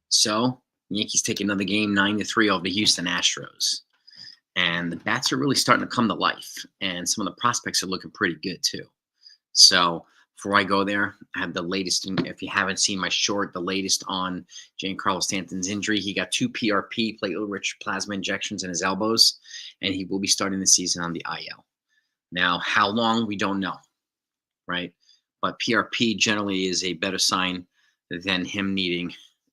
So the Yankees take another game 9-3 over the Houston Astros. And the bats are really starting to come to life. And some of the prospects are looking pretty good too. So before I go there, I have the latest. If you haven't seen my short, the latest on Giancarlo Stanton's injury. He got 2 PRP, platelet-rich plasma injections in his elbows, and he will be starting the season on the IL. Now, how long, we don't know, right? But PRP generally is a better sign than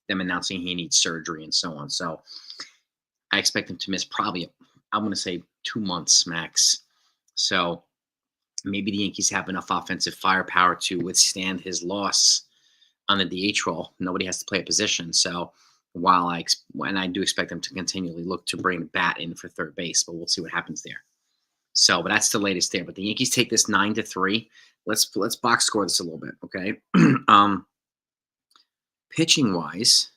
them announcing he needs surgery and so on. So I expect him to miss probably, I'm going to say 2 months max. So maybe the Yankees have enough offensive firepower to withstand his loss on the DH role. Nobody has to play a position. So while I do expect them to continually look to bring the bat in for third base, but we'll see what happens there. So, but that's the latest there. But the Yankees take this 9-3. Let's box score this a little bit, okay? Pitching wise,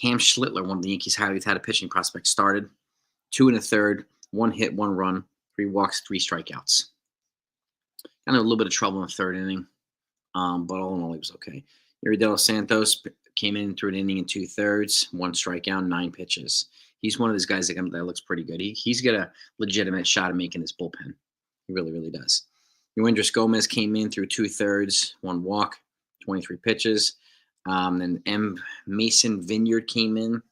Cam Schlittler, one of the Yankees' highly touted pitching prospects, started 2 1/3, 1 hit, 1 run, 3 walks, 3 strikeouts. Kind of a little bit of trouble in the third inning, but all in all, he was okay. Yuri De Los Santos came in through an inning and 2/3, 1 strikeout, 9 pitches. He's one of those guys that looks pretty good. He's got a legitimate shot at making his bullpen. He really, really does. Yoendris Gomez came in through 2/3, 1 walk, 23 pitches. Then Mason Vineyard came in,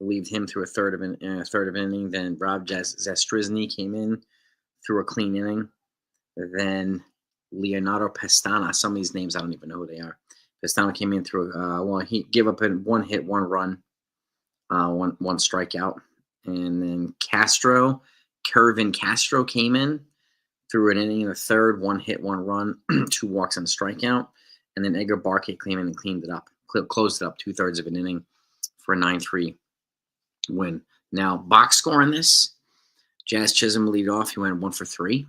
relieved him through a third of an inning. Then Rob Zastrisny came in through a clean inning. Then Leonardo Pestana. Some of these names I don't even know who they are. Pestana came in through he gave up 1 hit, 1 run, one strikeout. And then Kervin Castro came in through an inning in the third, 1 hit, 1 run, 2 walks and a strikeout. And then Edgar Barquet came in and cleaned it up, closed it up 2/3 of an inning for a 9-3 win. Now, box score on this, Jazz Chisholm lead off. He went 1 for 3.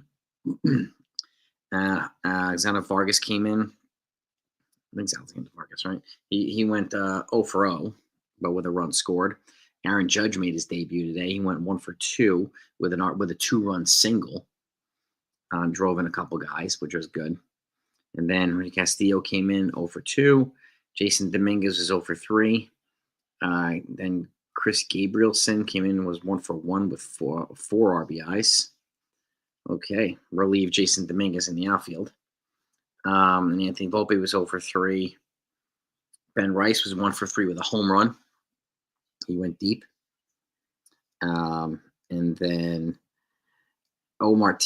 Alexander Vargas came in. I think it's Alexander Vargas, right? He went 0 for 0, but with a run scored. Aaron Judge made his debut today. He went 1 for 2 with a 2-run single. Drove in a couple guys, which was good. And then Rudy Castillo came in 0 for 2. Jason Dominguez was 0 for 3. Then Chris Gabrielson came in and was 1 for 1 with four RBIs. Okay, relieved Jason Dominguez in the outfield. And Anthony Volpe was 0 for 3. Ben Rice was 1 for 3 with a home run. He went deep. And then Elmar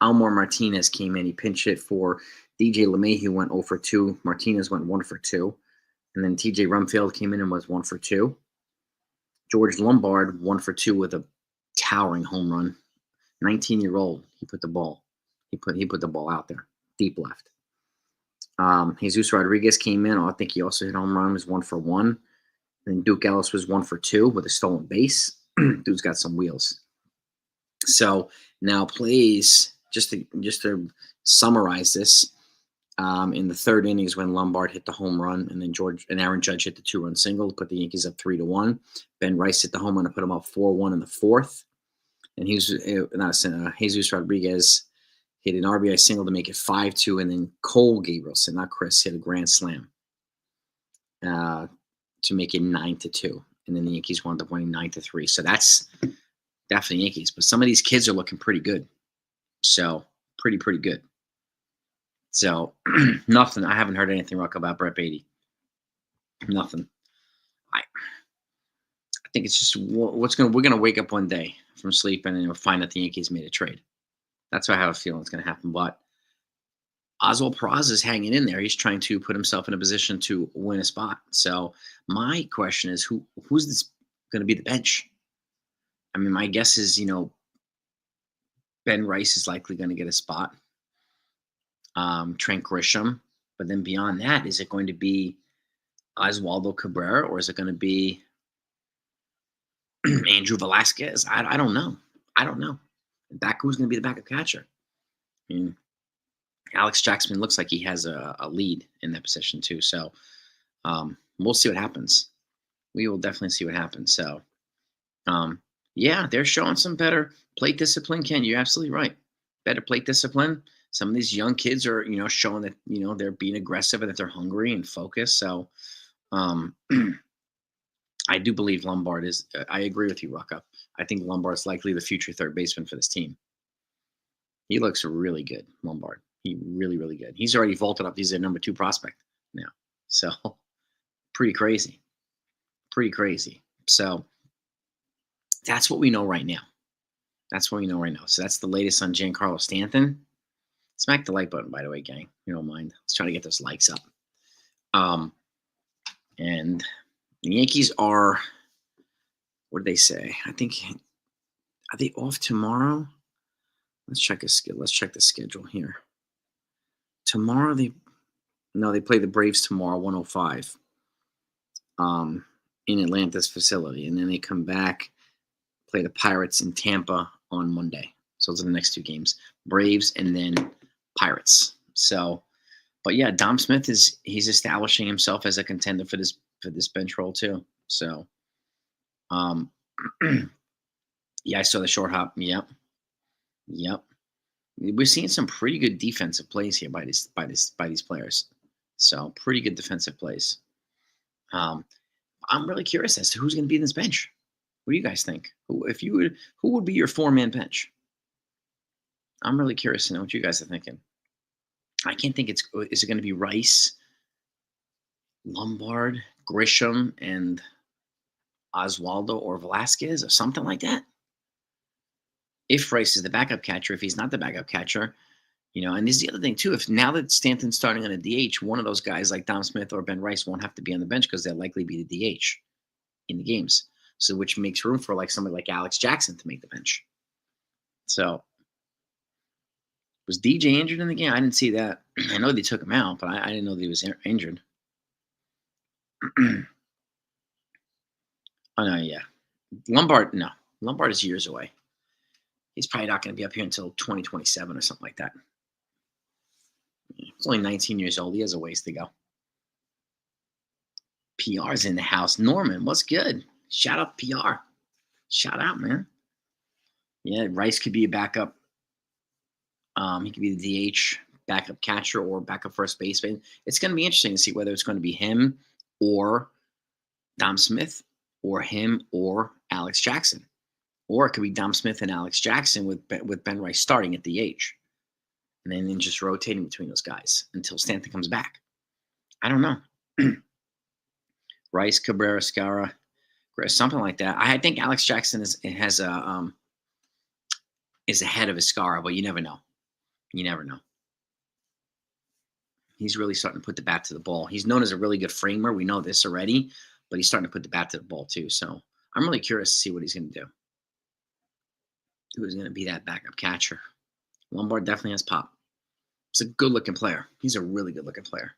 Martinez came in. He pinch hit for DJ LeMahieu, went 0 for 2. Martinez went 1 for 2. And then TJ Rumfield came in and was 1 for 2. George Lombard, 1 for 2 with a towering home run. 19-year-old. He put the ball out there, deep left. Jesus Rodriguez came in. I think he also hit home run. Was 1 for 1. And Duke Ellis was 1 for 2 with a stolen base. Dude's got some wheels. So now plays, just to summarize this, in the third innings when Lombard hit the home run, and then Aaron Judge hit the 2-run single to put the Yankees up 3-1. Ben Rice hit the home run to put them up 4-1 in the fourth. And Jesus Rodriguez hit an RBI single to make it 5-2, and then Cole Gabrielson, not Chris, hit a grand slam to make it 9-2. And then the Yankees wound up winning 9-3. So that's definitely Yankees. But some of these kids are looking pretty good. So pretty good. So nothing. I haven't heard anything about Brett Beatty. Nothing. I think it's just we're gonna wake up one day from sleep and we'll find that the Yankees made a trade. That's what I have a feeling it's gonna happen. But Oswald Peraza is hanging in there. He's trying to put himself in a position to win a spot. So my question is, who's this going to be the bench? I mean, my guess is, Ben Rice is likely going to get a spot. Trent Grisham. But then beyond that, is it going to be Oswaldo Cabrera, or is it going to be Andrew Velasquez? I don't know. Who's going to be the backup catcher? I mean, Alex Jackson looks like he has a lead in that position too. So we'll see what happens. We will definitely see what happens. So, yeah, they're showing some better plate discipline, Ken. You're absolutely right. Better plate discipline. Some of these young kids are, showing that, they're being aggressive and that they're hungry and focused. So Um, I do believe Lombard is. I agree with you, Rucka. I think Lombard's likely the future third baseman for this team. He looks really good, Lombard. He really, really good. He's already vaulted up. He's their number 2 prospect now. So pretty crazy. Pretty crazy. So that's what we know right now. That's what we know right now. So that's the latest on Giancarlo Stanton. Smack the like button, by the way, gang. You don't mind. Let's try to get those likes up. And the Yankees are, what did they say? I think, are they off tomorrow? Let's check the schedule here. Tomorrow they play the Braves tomorrow, 105. In Atlanta's facility, and then they come back, play the Pirates in Tampa on Monday. So those are the next 2 games: Braves and then Pirates. So, but yeah, Dom Smith he's establishing himself as a contender for this bench role too. So, yeah, I saw the short hop. Yep. We're seeing some pretty good defensive plays here by these players. So pretty good defensive plays. I'm really curious as to who's going to be in this bench. What do you guys think? Who would be your 4-man bench? I'm really curious to know what you guys are thinking. I can't think is it going to be Rice, Lombard, Grisham, and Oswaldo or Velasquez or something like that? If Rice is the backup catcher, if he's not the backup catcher, and this is the other thing too. If now that Stanton's starting on a DH, one of those guys like Dom Smith or Ben Rice won't have to be on the bench because they'll likely be the DH in the games. So which makes room for like somebody like Alex Jackson to make the bench. So was DJ injured in the game? I didn't see that. I know they took him out, but I didn't know that he was injured. Oh no, yeah. Lombard is years away. He's probably not going to be up here until 2027 or something like that. He's only 19 years old. He has a ways to go. PR's in the house. Norman, what's good? Shout out PR. Shout out, man. Yeah, Rice could be a backup. He could be the DH, backup catcher, or backup first baseman. It's going to be interesting to see whether it's going to be him or Dom Smith or him or Alex Jackson. Or it could be Dom Smith and Alex Jackson with Ben Rice starting at DH. And then just rotating between those guys until Stanton comes back. I don't know. Rice, Cabrera, Scara, something like that. I think Alex Jackson is ahead of Scara, but you never know. You never know. He's really starting to put the bat to the ball. He's known as a really good framer. We know this already, but he's starting to put the bat to the ball too. So I'm really curious to see what he's going to do. Who's going to be that backup catcher? Lombard definitely has pop. He's a good-looking player. He's a really good-looking player.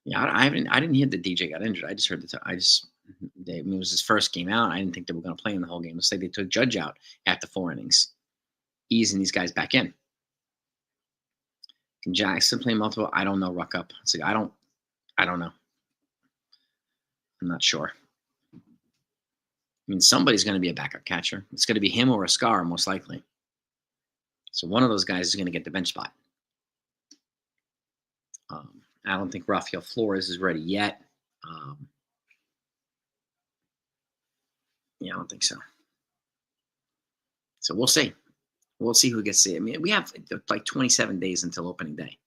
Yeah, I didn't hear that DJ got injured. I just heard it was his first game out. I didn't think they were going to play him the whole game. Let's say they took Judge out after 4 innings, easing these guys back in. Can Jackson play multiple? I don't know. Ruck up. It's like I don't know. I'm not sure. I mean, somebody's going to be a backup catcher. It's going to be him or a Scar, most likely. So one of those guys is going to get the bench spot. I don't think Rafael Flores is ready yet. Yeah, I don't think so. So we'll see. We'll see who gets it. I mean, we have like 27 days until opening day.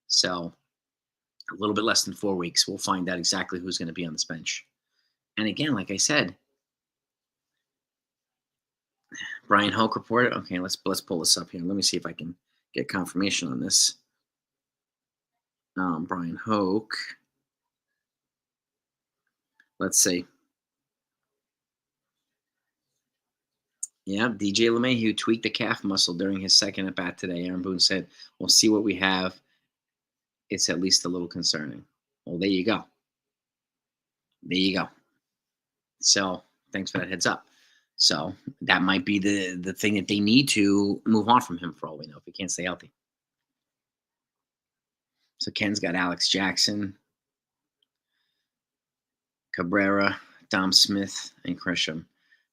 So a little bit less than 4 weeks. We'll find out exactly who's going to be on this bench. And again, like I said, Brian Hoke reported. Okay, let's pull this up here. Let me see if I can get confirmation on this. Brian Hoke. Let's see. Yeah, DJ LeMahieu tweaked the calf muscle during his second at bat today. Aaron Boone said, "We'll see what we have. It's at least a little concerning." Well, there you go. There you go. So thanks for that heads up. So that might be the thing that they need to move on from him for all we know if he can't stay healthy. So Ken's got Alex Jackson, Cabrera, Dom Smith, and Grisham.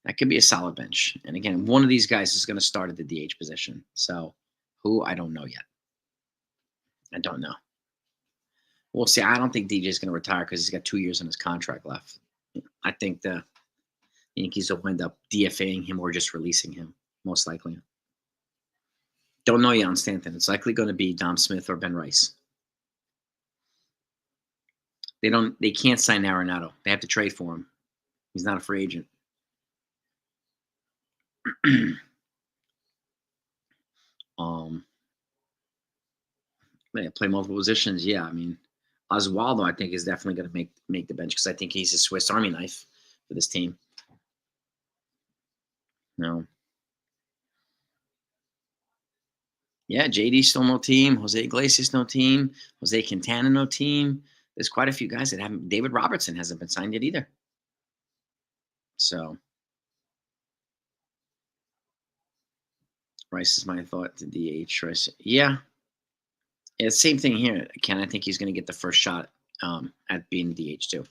That could be a solid bench. And again, one of these guys is going to start at the DH position. So who, I don't know yet. I don't know. We'll see. I don't think DJ's going to retire because he's got 2 years on his contract left. I think the Yankees will wind up DFAing him or just releasing him, most likely. Don't know yet on Stanton. It's likely going to be Dom Smith or Ben Rice. They can't sign Arenado. They have to trade for him. He's not a free agent. They play multiple positions. Yeah, I mean, Oswaldo, I think, is definitely going to make the bench because I think he's a Swiss Army knife for this team. No. Yeah, JD's still no team. Jose Iglesias, no team. Jose Quintana, no team. There's quite a few guys that haven't. David Robertson hasn't been signed yet either. So, Rice is my thought to DH. Rice, yeah. Same thing here, Ken. I think he's going to get the first shot at being the DH too.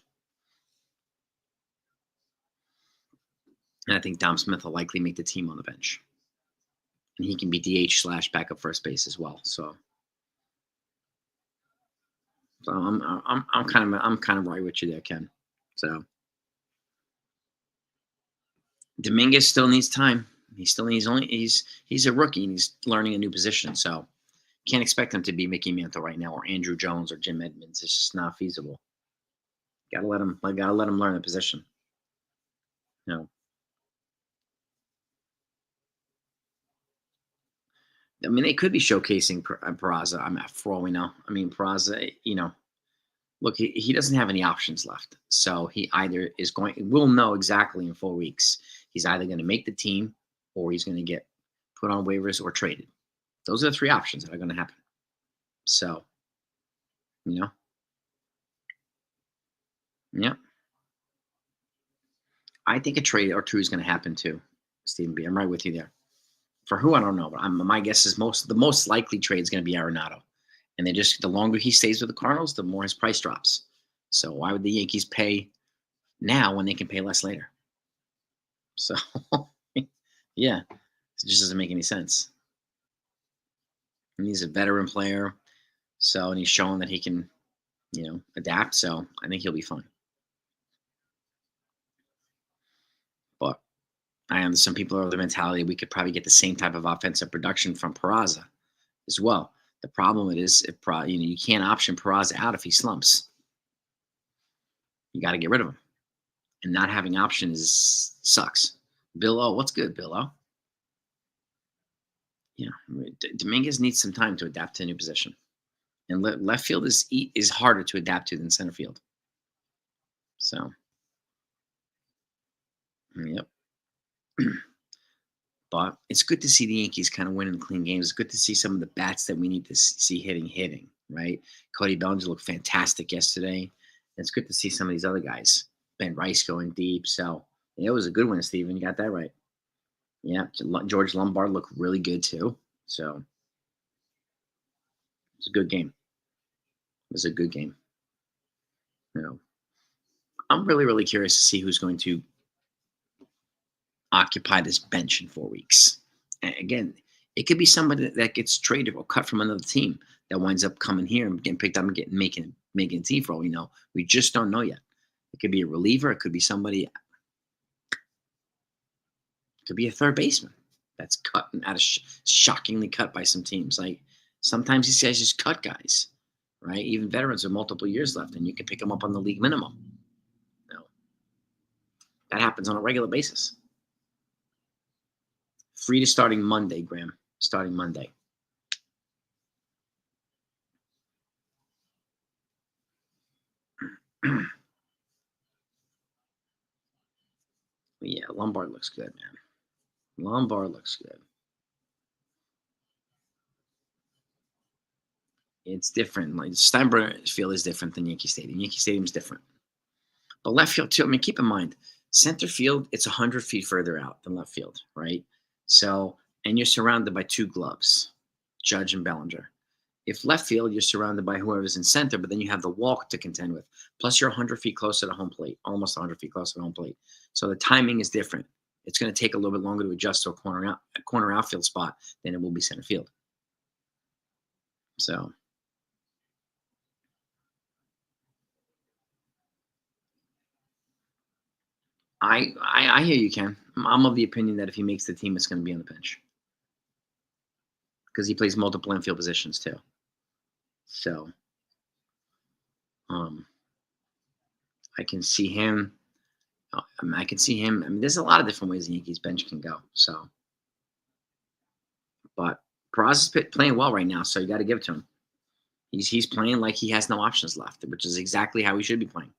And I think Dom Smith will likely make the team on the bench. And he can be DH / backup first base as well. So I'm kind of right with you there, Ken. So Dominguez still needs time. He's a rookie and he's learning a new position. So can't expect him to be Mickey Mantle right now or Andrew Jones or Jim Edmonds. It's just not feasible. Gotta let him learn the position. No. I mean, they could be showcasing Peraza. For all we know. I mean, Peraza, look, he doesn't have any options left. So he either we'll know exactly in 4 weeks. He's either going to make the team or he's going to get put on waivers or traded. Those are the 3 options that are going to happen. So, yeah. I think a trade or 2 is going to happen too, Stephen B. I'm right with you there. For who, I don't know, but my guess is the most likely trade is going to be Arenado. And the longer he stays with the Cardinals, the more his price drops. So why would the Yankees pay now when they can pay less later? So, yeah, it just doesn't make any sense. And he's a veteran player, and he's shown that he can, adapt. So I think he'll be fine. But I understand some people are of the mentality we could probably get the same type of offensive production from Peraza as well. The problem is you can't option Peraza out if he slumps. You got to get rid of him, and not having options sucks. Bill O, what's good, Bill O? Yeah, Dominguez needs some time to adapt to a new position, and left field is harder to adapt to than center field. So, yep. But it's good to see the Yankees kind of winning clean games. It's good to see some of the bats that we need to see hitting, right? Cody Bellinger looked fantastic yesterday. And it's good to see some of these other guys. Ben Rice going deep. So, it was a good one, Steven. You got that right. Yeah, George Lombard looked really good too. So, it was a good game. I'm really, really curious to see who's going to occupy this bench in 4 weeks. And again, it could be somebody that gets traded or cut from another team that winds up coming here and getting picked up and making a team for all we know. We just don't know yet. It could be a reliever. It could be somebody. It could be a third baseman that's cut shockingly cut by some teams. Like sometimes these guys just cut guys, right? Even veterans with multiple years left, and you can pick them up on the league minimum. That happens on a regular basis. Free to starting Monday, Graham. Starting Monday. Yeah, Lombard looks good, man. Lombard looks good. It's different. Like Steinbrenner Field is different than Yankee Stadium. Yankee Stadium is different. But left field too. I mean, keep in mind, center field, it's 100 feet further out than left field, right? So, and you're surrounded by 2 gloves, Judge and Bellinger. If left field, you're surrounded by whoever's in center, but then you have the walk to contend with. Plus, you're 100 feet closer to home plate, almost 100 feet closer to home plate. So the timing is different. It's going to take a little bit longer to adjust to a corner outfield spot than it will be center field. So, I hear you, Ken. I'm of the opinion that if he makes the team, it's going to be on the bench because he plays multiple infield positions too. So um, I can see him. I can see him. I mean, there's a lot of different ways the Yankees bench can go. So, but Peraza is playing well right now, so you got to give it to him. He's playing like he has no options left, which is exactly how he should be playing,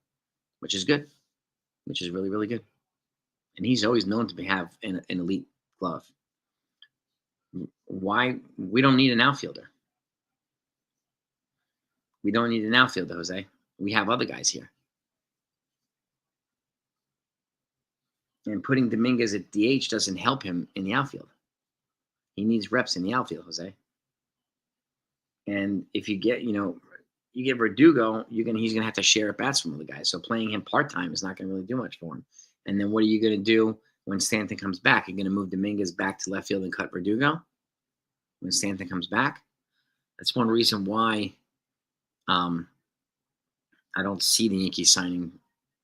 which is good, which is really really good. And he's always known to have an elite glove. Why we don't need an outfielder? We don't need an outfielder, Jose. We have other guys here. And putting Dominguez at DH doesn't help him in the outfield. He needs reps in the outfield, Jose. And if you get, you get Verdugo, he's gonna have to share at bats from other guys. So playing him part time is not gonna really do much for him. And then what are you gonna do when Stanton comes back? You're gonna move Dominguez back to left field and cut Verdugo when Stanton comes back. That's one reason why I don't see the Yankees signing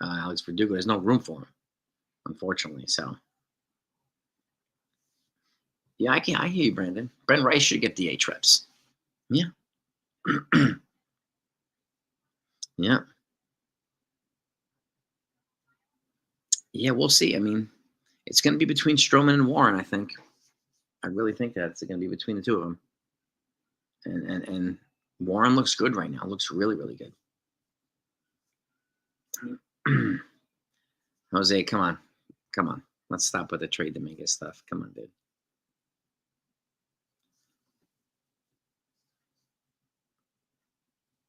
Alex Verdugo. There's no room for him, unfortunately. So, yeah, I hear you, Brandon. Brent Rice should get DH reps. Yeah. Yeah. Yeah, we'll see. I mean, it's going to be between Stroman and Warren, I think. I really think that it's going to be between the two of them. And Warren looks good right now. Looks really, really good. Jose, come on. Come on. Let's stop with the trade Dominguez stuff. Come on, dude.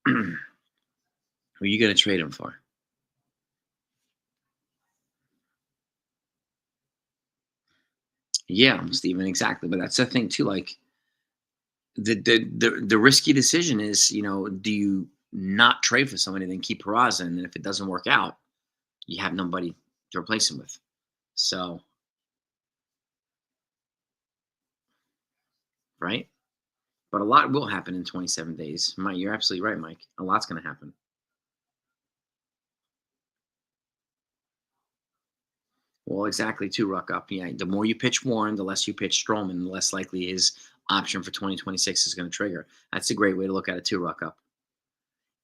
Who are you going to trade him for? Yeah, Steven, exactly. But that's the thing too. Like the risky decision is, do you not trade for somebody and then keep Peraza, and then if it doesn't work out, you have nobody to replace him with. So, right? But a lot will happen in 27 days. Mike, you're absolutely right, Mike. A lot's going to happen. Well, exactly, too, Ruck up. Yeah, the more you pitch Warren, the less you pitch Stroman, the less likely his option for 2026 is going to trigger. That's a great way to look at it, too, Ruck up.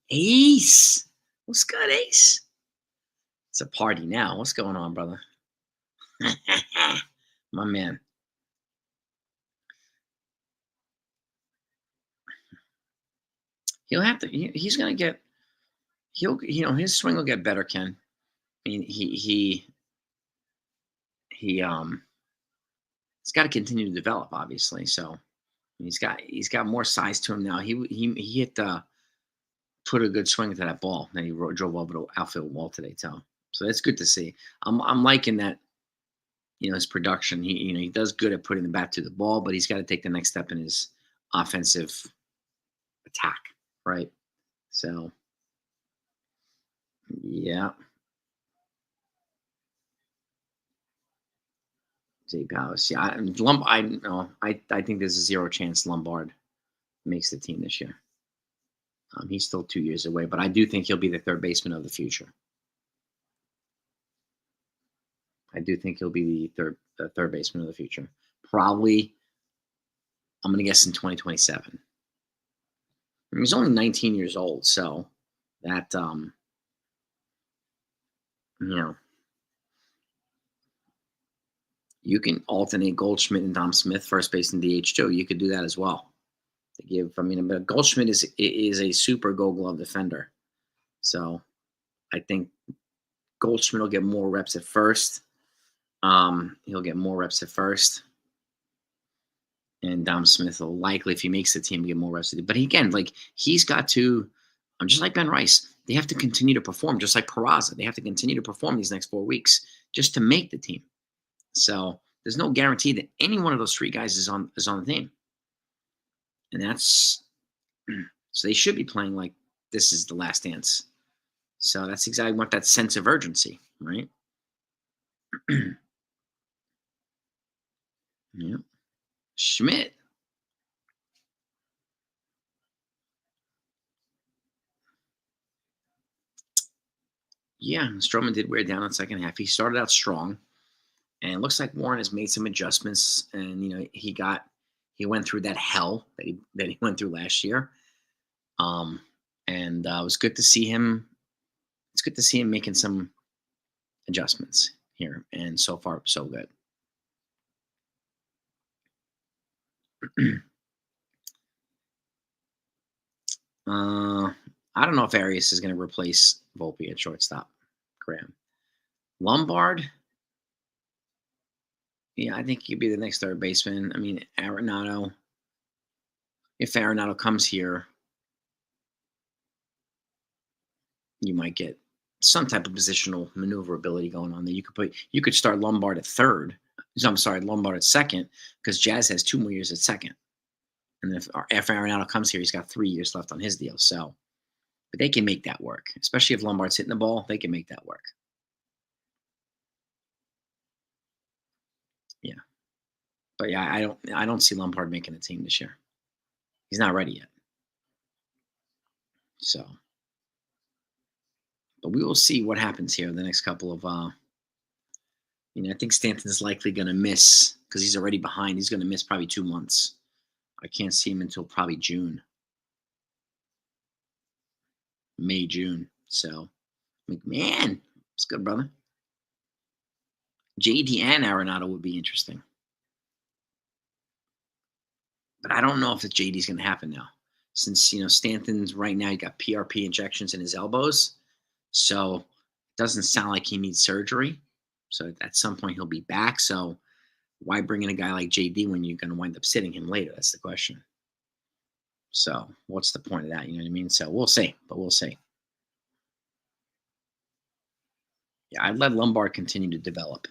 Ace! What's good, Ace? It's a party now. What's going on, brother? My man. He'll have to. He's going to get. His swing will get better, Ken. I mean, he's got to continue to develop, obviously. So he's got more size to him now. He hit put a good swing to that ball. Then he drove over the outfield wall today, too. So that's good to see. I'm liking that. His production. He does good at putting the bat to the ball, but he's got to take the next step in his offensive attack, right? So, yeah. Jay Palace. Yeah, I think there's a 0 chance Lombard makes the team this year. He's still 2 years away, but I do think he'll be the third baseman of the future. I do think he'll be the third baseman of the future. Probably, I'm going to guess in 2027. He's only 19 years old, so that you can alternate Goldschmidt and Dom Smith first base and DH too. You could do that as well. But Goldschmidt is a super Gold Glove defender, so I think Goldschmidt will get more reps at first. He'll get more reps at first, and Dom Smith will likely, if he makes the team, get more reps. But again, he's got to. Just like Ben Rice, they have to continue to perform, just like Peraza. They have to continue to perform these next 4 weeks just to make the team. So there's no guarantee that any one of those 3 guys is on the team. And that's so they should be playing like this is the last dance. So that's exactly what that sense of urgency, right? Yeah. Schmidt. Yeah, Stroman did wear down in the second half. He started out strong, and it looks like Warren has made some adjustments. And he went through that hell that he went through last year. Um, and it was good to see him. It's good to see him making some adjustments here, and so far so good. uh, I don't know if Arias is going to replace Volpe at shortstop. Graham Lombard. Yeah, I think he'd be the next third baseman. I mean, Arenado. If Arenado comes here, you might get some type of positional maneuverability going on there. You could start Lombard at third. I'm sorry, Lombard at second, because Jazz has 2 more years at second. And if Arenado comes here, he's got 3 years left on his deal. So, but they can make that work, especially if Lombard's hitting the ball. They can make that work. Yeah, but yeah, I don't see Lombard making a team this year. He's not ready yet. So, but we will see what happens here in the next couple of. I think Stanton's likely going to miss because he's already behind. He's going to miss probably 2 months. I can't see him until probably June, May, June. So, McMahon, it's good, brother. JD and Arenado would be interesting. But I don't know if the JD's going to happen now. Since, Stanton's right now, he got PRP injections in his elbows. So, it doesn't sound like he needs surgery. So, at some point, he'll be back. So, why bring in a guy like JD when you're going to wind up sitting him later? That's the question. So, what's the point of that? You know what I mean? So, we'll see. But we'll see. Yeah, I'd let Lombard continue to develop.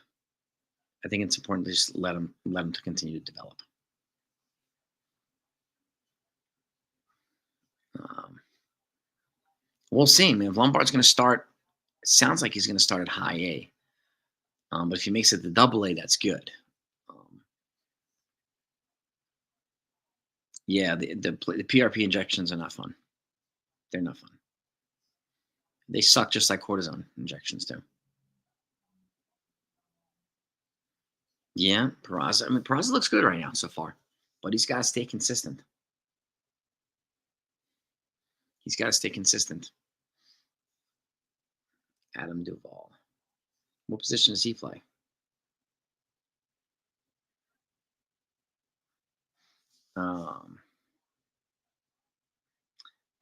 I think it's important to just let him to continue to develop. We'll see, man. If Lombard's going to start, it sounds like he's going to start at high A. But if he makes it to double A, that's good. Yeah, the PRP injections are not fun. They're not fun. They suck just like cortisone injections do. Yeah, Peraza. I mean, Peraza looks good right now so far, but he's got to stay consistent. He's got to stay consistent. Adam Duvall. What position does he play?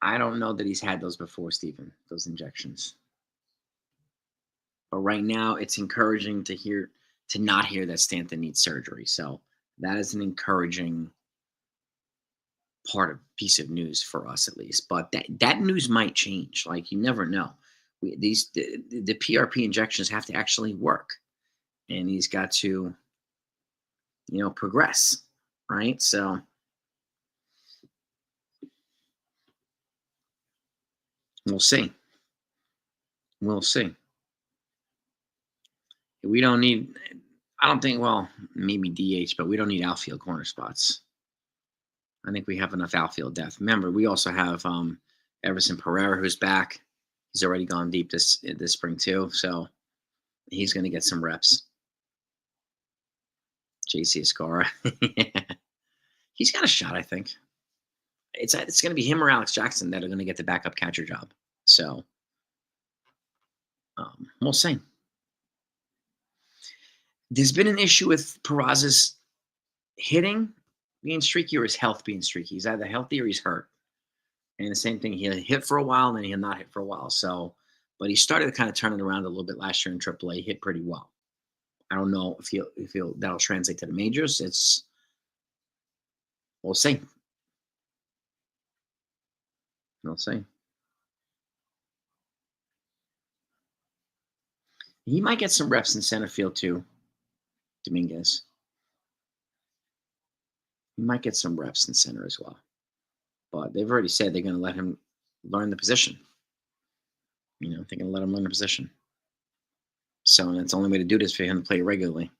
I don't know that he's had those before, Stephen, those injections. But right now, it's encouraging to not hear that Stanton needs surgery. So that is an encouraging piece of news for us, at least. But that news might change. Like, you never know. The PRP injections have to actually work, and he's got to, progress, right? So we'll see. We'll see. We don't need. I don't think. Well, maybe DH, but we don't need outfield corner spots. I think we have enough outfield depth. Remember, we also have Everson Pereira, who's back. He's already gone deep this spring too, so he's going to get some reps. JC Escara, he's got a shot. I think it's going to be him or Alex Jackson that are going to get the backup catcher job. So we'll see. There's been an issue with Peraza's hitting being streaky or his health being streaky. He's either healthy or he's hurt. And the same thing, he'll hit for a while, and then he'll not hit for a while. So, but he started to kind of turn it around a little bit last year in AAA. He hit pretty well. I don't know if that'll translate to the majors. We'll see. We'll see. He might get some reps in center field too, Dominguez. He might get some reps in center as well. But they've already said they're going to let him learn the position. They're going to let him learn the position. So that's the only way to do this for him to play regularly.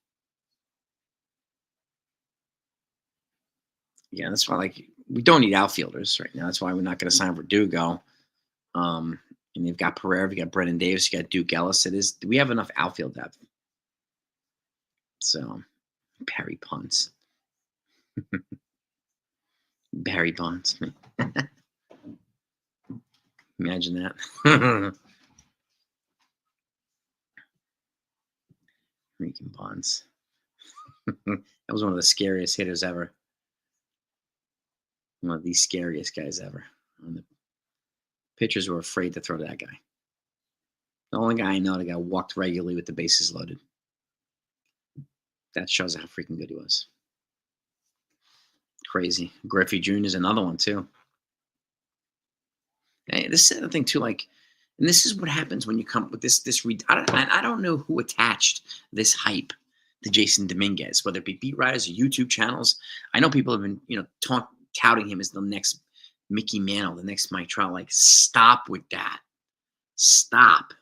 Yeah, that's why we don't need outfielders right now. That's why we're not going to sign Verdugo. And you've got Pereira, you got Brennan Davis, you got Duke Ellis. We have enough outfield depth. So, Barry Bonds. Barry Bonds. Imagine that. Freaking Bonds. That was one of the scariest hitters ever. One of the scariest guys ever. And the pitchers were afraid to throw to that guy. The only guy I know that got walked regularly with the bases loaded. That shows how freaking good he was. Crazy. Griffey Jr. is another one, too. Hey, this is the thing, too. Like, and this is what happens when you come with this. I don't know who attached this hype to Jason Dominguez, whether it be beat writers or YouTube channels. I know people have been, touting him as the next Mickey Mantle, the next Mike Trout. Like, stop with that. Stop.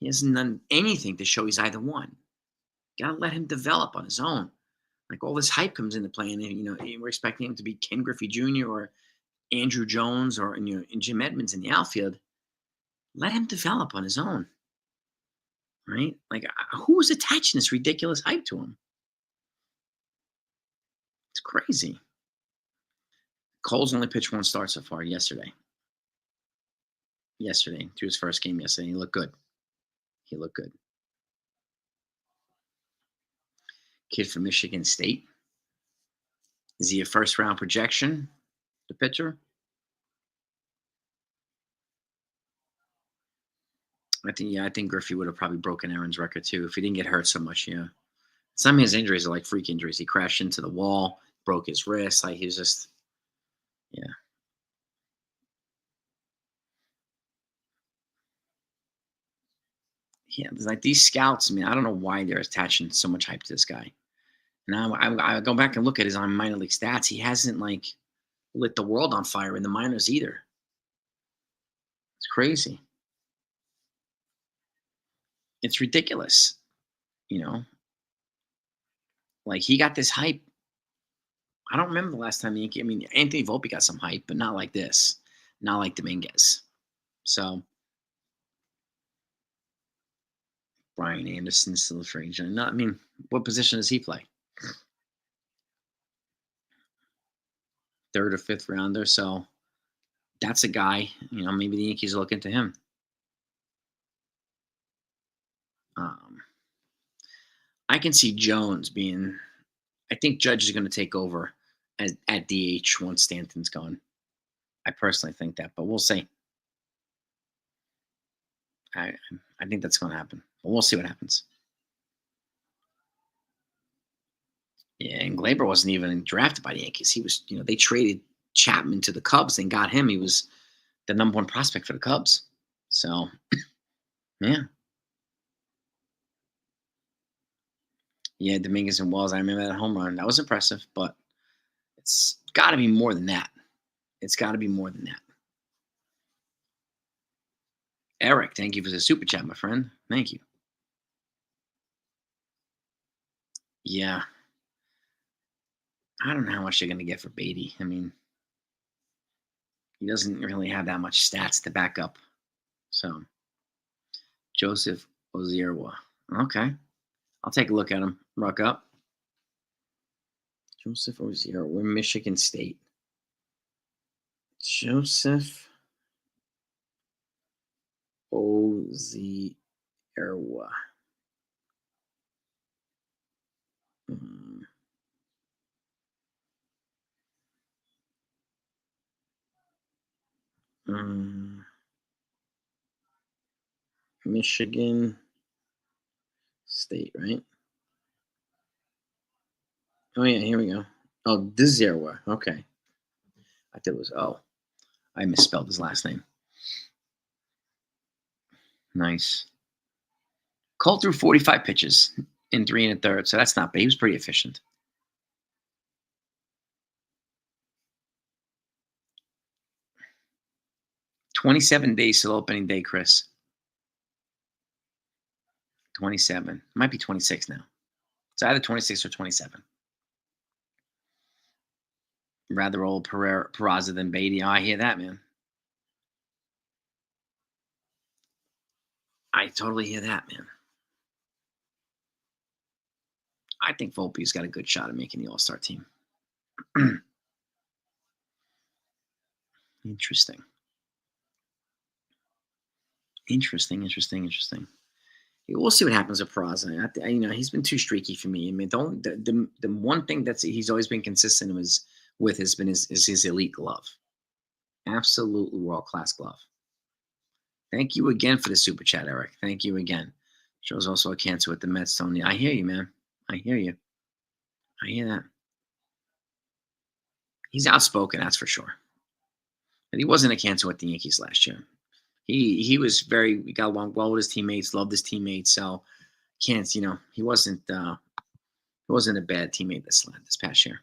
He hasn't done anything to show he's either one. Gotta let him develop on his own. Like, all this hype comes into play, and we're expecting him to be Ken Griffey Jr. or Andrew Jones or and Jim Edmonds in the outfield. Let him develop on his own, right? Like, who was attaching this ridiculous hype to him? It's crazy. Cole's only pitched 1 start so far yesterday. To his first game yesterday. He looked good. Kid from Michigan State. Is he a first-round projection, the pitcher? I think Griffey would have probably broken Aaron's record too if he didn't get hurt so much. Yeah, some of his injuries are like freak injuries. He crashed into the wall, broke his wrist. Like, he was just, yeah. Yeah, there's like these scouts. I mean, I don't know why they're attaching so much hype to this guy. Now I go back and look at his minor league stats. He hasn't like lit the world on fire in the minors either. It's crazy. It's ridiculous. Like, he got this hype. I don't remember the last time Anthony Volpe got some hype, but not like this. Not like Dominguez. So, Brian Anderson still a free agent. No, what position does he play? 3rd or 5th rounder. So, that's a guy, maybe the Yankees look into him. I can see Jones being. I think Judge is going to take over at DH once Stanton's gone. I personally think that, but we'll see. I think that's going to happen, but we'll see what happens. Yeah, and Glaber wasn't even drafted by the Yankees. He was, they traded Chapman to the Cubs and got him. He was the number 1 prospect for the Cubs. So, yeah. Yeah, Dominguez and Wells. I remember that home run. That was impressive, but it's got to be more than that. Eric, thank you for the super chat, my friend. Thank you. Yeah. I don't know how much they're going to get for Beatty. He doesn't really have that much stats to back up. So, Joseph Ozierwa. Okay. I'll take a look at him. Rock up. Joseph Ozierwa. We're Michigan State. Joseph Ozierwa. Michigan State, right? Oh, yeah, here we go. Oh, Dzierwa. Okay. I thought it was I misspelled his last name. Nice. Cole threw 45 pitches in 3 1/3, so that's not bad. He was pretty efficient. 27 days till opening day, Chris. 27. Might be 26 now. It's either 26 or 27. Rather old Peraza than Beatty. Oh, I hear that, man. I totally hear that, man. I think Volpe's got a good shot at making the All-Star team. Interesting. Interesting. Yeah, we'll see what happens with Peraza. He's been too streaky for me. I mean, the one thing he's always been consistent with has been his elite glove. Absolutely world class glove. Thank you again for the super chat, Eric. Thank you again. Shows also a cancer with the Mets, Tony. I hear you, man. I hear you. I hear that. He's outspoken, that's for sure. But he wasn't a cancer with the Yankees last year. He got along well with his teammates, loved his teammates. So can't he wasn't a bad teammate this past year.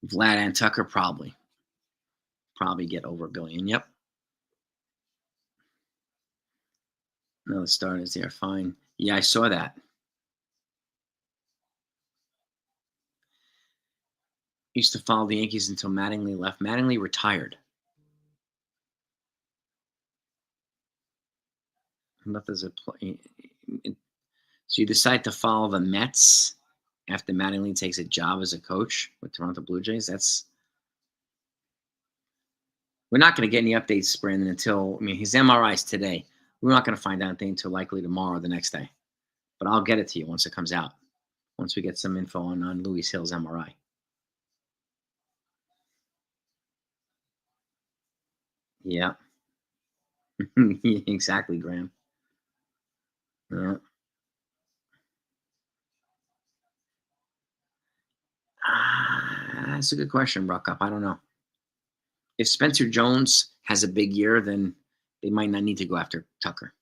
Vlad and Tucker probably get over $1 billion. Yep. No, the starters there fine. Yeah, I saw that. Used to follow the Yankees until Mattingly left. Mattingly retired. Left as a play. So you decide to follow the Mets after Mattingly takes a job as a coach with Toronto Blue Jays. We're not going to get any updates, Brandon, until his MRI's today. We're not going to find out anything until likely tomorrow or the next day. But I'll get it to you once it comes out. Once we get some info on Louis Hill's MRI. Yeah. Exactly, Graham. Yeah. That's a good question, Ruckup. I don't know. If Spencer Jones has a big year, then they might not need to go after Tucker.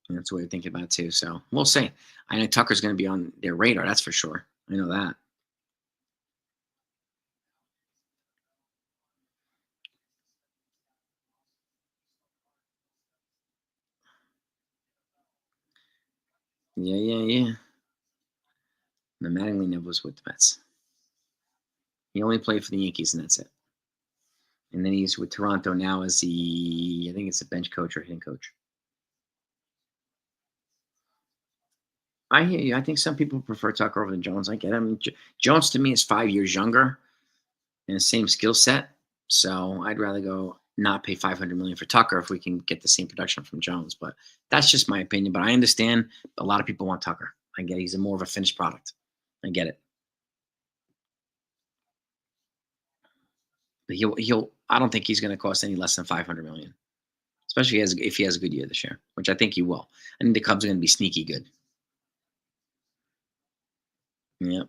And that's what we're thinking about too. So we'll see. I know Tucker's going to be on their radar. That's for sure. I know that. Yeah. The Mattingly never was with the Mets. He only played for the Yankees, and that's it. And then he's with Toronto now as I think it's a bench coach or hitting coach. I hear you. I think some people prefer Tucker over than Jones. I get him. Jones to me is 5 years younger and the same skill set. So I'd rather go not pay $500 million for Tucker if we can get the same production from Jones. But that's just my opinion. But I understand a lot of people want Tucker. I get it. He's more of a finished product. I get it. But I don't think he's going to cost any less than $500 million, especially if he has a good year this year, which I think he will. I think the Cubs are going to be sneaky good. Yep.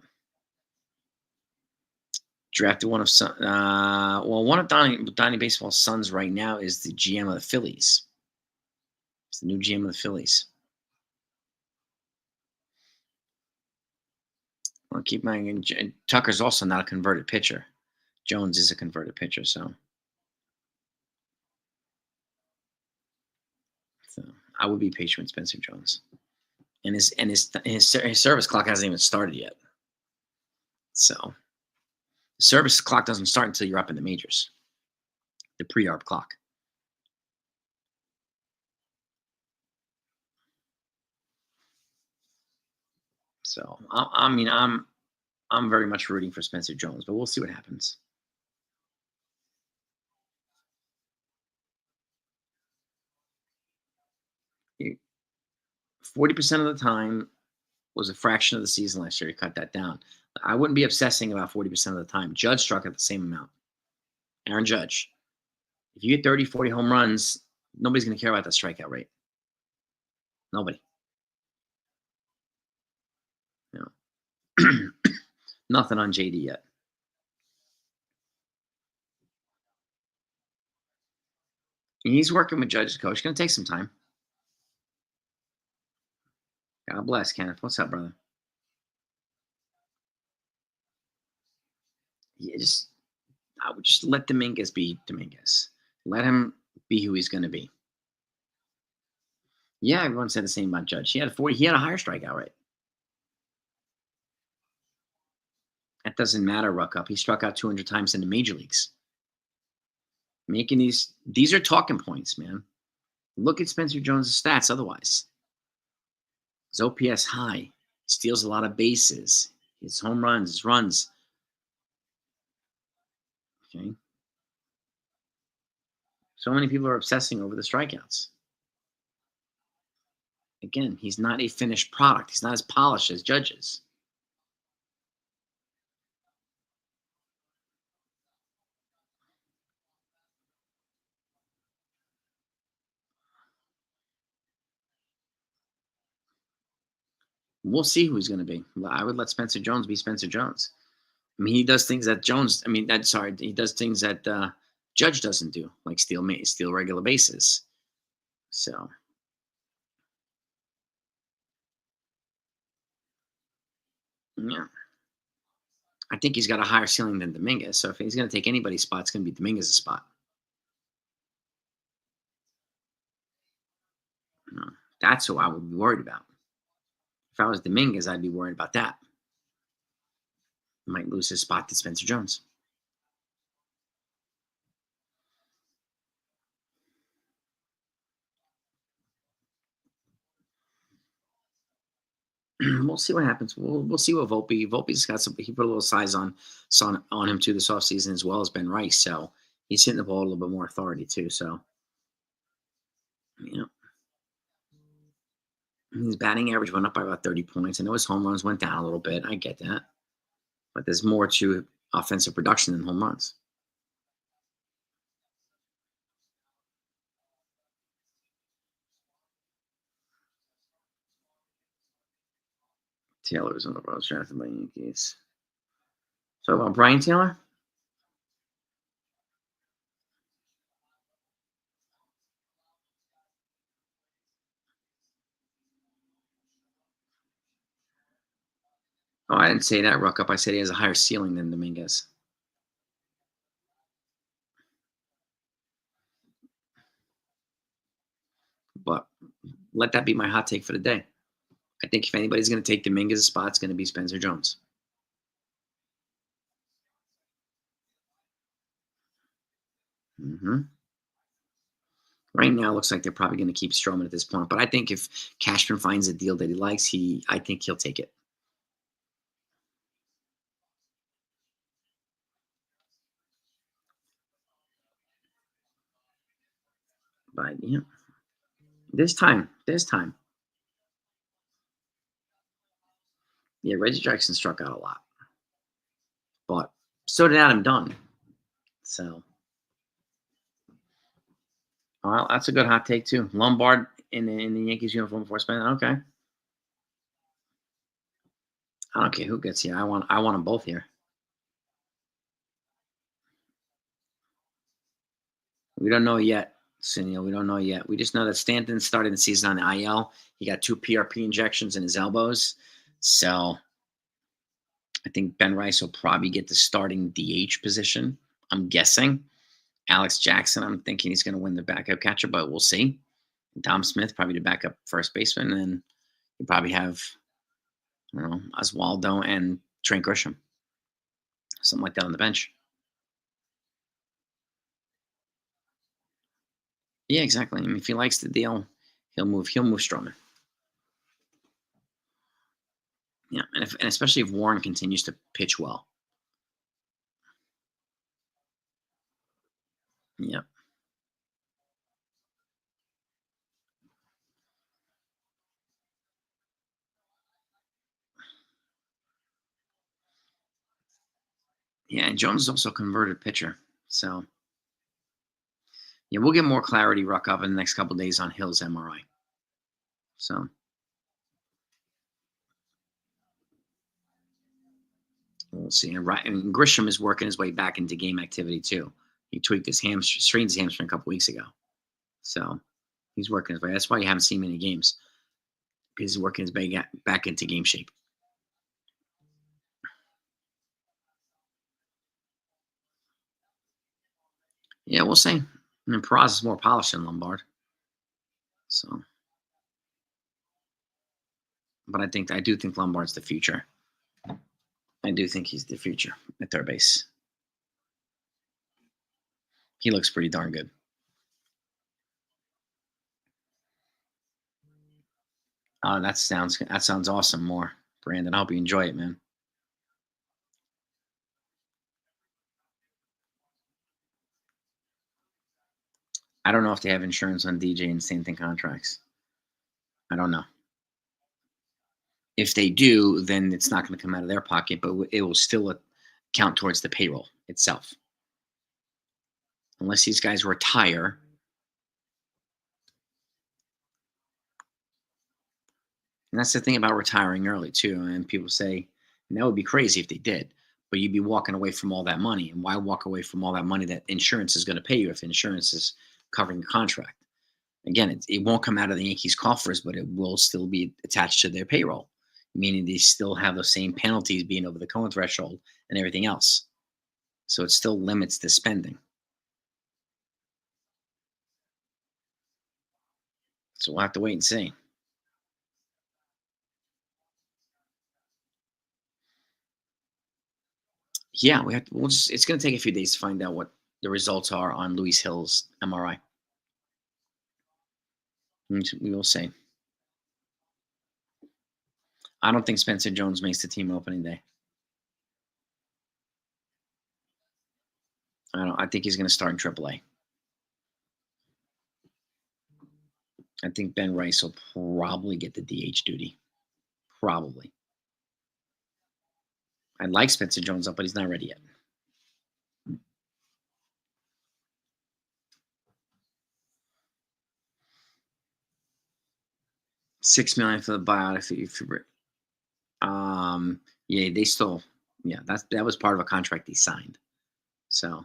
Drafted one of Donnie Baseball's sons right now is the GM of the Phillies. It's the new GM of the Phillies. Well, keep in mind, Tucker's also not a converted pitcher. Jones is a converted pitcher, so I would be patient with Spencer Jones. And his service clock hasn't even started yet. So the service clock doesn't start until you're up in the majors. The pre-arb clock. So I'm very much rooting for Spencer Jones, but we'll see what happens. He, 40% of the time was a fraction of the season last year. He cut that down. I wouldn't be obsessing about 40% of the time. Judge struck at the same amount. Aaron Judge. If you get 30, 40 home runs, nobody's going to care about that strikeout rate. Nobody. No. Nothing on JD yet. He's working with Judge's coach. It's going to take some time. God bless, Kenneth. What's up, brother? Yeah, I would just let Dominguez be Dominguez. Let him be who he's going to be. Yeah, everyone said the same about Judge. He had a higher strikeout rate. That doesn't matter, Ruckup. He struck out 200 times in the major leagues. Making these are talking points, man. Look at Spencer Jones' stats otherwise. His OPS high, steals a lot of bases, his home runs, his runs. Okay. So many people are obsessing over the strikeouts. Again, he's not a finished product. He's not as polished as Judges. We'll see who he's going to be. I would let Spencer Jones be Spencer Jones. I mean, he does things that Jones. I mean, that sorry, he does things that Judge doesn't do, like steal regular bases. So yeah, I think he's got a higher ceiling than Dominguez. So if he's going to take anybody's spot, it's going to be Dominguez's spot. You know, that's who I would be worried about. If I was Dominguez, I'd be worried about that. He might lose his spot to Spencer Jones. We'll see what happens. We'll see what Volpe's got some. He put a little size on him too this offseason as well as Ben Rice. So he's hitting the ball a little bit more authority too. So you know, his batting average went up by about 30 points. I know his home runs went down a little bit. I get that, but there's more to offensive production than home runs. Taylor was on the Royals drafted by Yankees. So about Brian Taylor. Oh, I didn't say that, Ruck up. I said he has a higher ceiling than Dominguez. But let that be my hot take for the day. I think if anybody's going to take Dominguez's spot, it's going to be Spencer Jones. Hmm. Right now, it looks like they're probably going to keep Stroman at this point. But I think if Cashman finds a deal that he likes, I think he'll take it. But yeah, there's time. Yeah, Reggie Jackson struck out a lot, but so did Adam Dunn. So, well, that's a good hot take too. Lombard in the Yankees uniform before spending. Okay, I don't care who gets here. I want them both here. We don't know yet, Sunil. We don't know yet. We just know that Stanton started the season on the IL. He got 2 PRP injections in his elbows. So I think Ben Rice will probably get the starting DH position. I'm guessing. Alex Jackson, I'm thinking he's going to win the backup catcher, but we'll see. Dom Smith, probably the backup first baseman. And then you probably have, I don't know, Oswaldo and Trent Grisham. Something like that on the bench. Yeah, exactly. I mean, if he likes the deal, he'll move Stroman. Yeah, and especially if Warren continues to pitch well. Yeah. Yeah, and Jones is also a converted pitcher. So yeah, we'll get more clarity, Ruck, up in the next couple of days on Hill's MRI. So we'll see. And Grisham is working his way back into game activity too. He tweaked his hamstring, strained his hamstring a couple weeks ago. So he's working his way. That's why you haven't seen many games because he's working his way back into game shape. Yeah, we'll see. I mean, Peraza is more polished than Lombard. So, but I do think Lombard's the future. I do think he's the future at third base. He looks pretty darn good. That sounds awesome. More, Brandon. I hope you enjoy it, man. I don't know if they have insurance on DJ and Stanton contracts. I don't know. If they do, then it's not going to come out of their pocket, but it will still count towards the payroll itself. Unless these guys retire. And that's the thing about retiring early too. And people say, and that would be crazy if they did, but you'd be walking away from all that money. And why walk away from all that money that insurance is going to pay you if insurance is covering your contract? Again, it won't come out of the Yankees' coffers, but it will still be attached to their payroll, meaning they still have the same penalties being over the Cohen threshold and everything else. So it still limits the spending. So we'll have to wait and see. Yeah, we have to, we'll just, it's going to take a few days to find out what the results are on Luis Hill's MRI. We will see. I don't think Spencer Jones makes the team opening day. I don't. I think he's going to start in AAA. I think Ben Rice will probably get the DH duty. Probably. I'd like Spencer Jones up, but he's not ready yet. $6 million for the buyout. Yeah, they still. Yeah, that was part of a contract he signed. So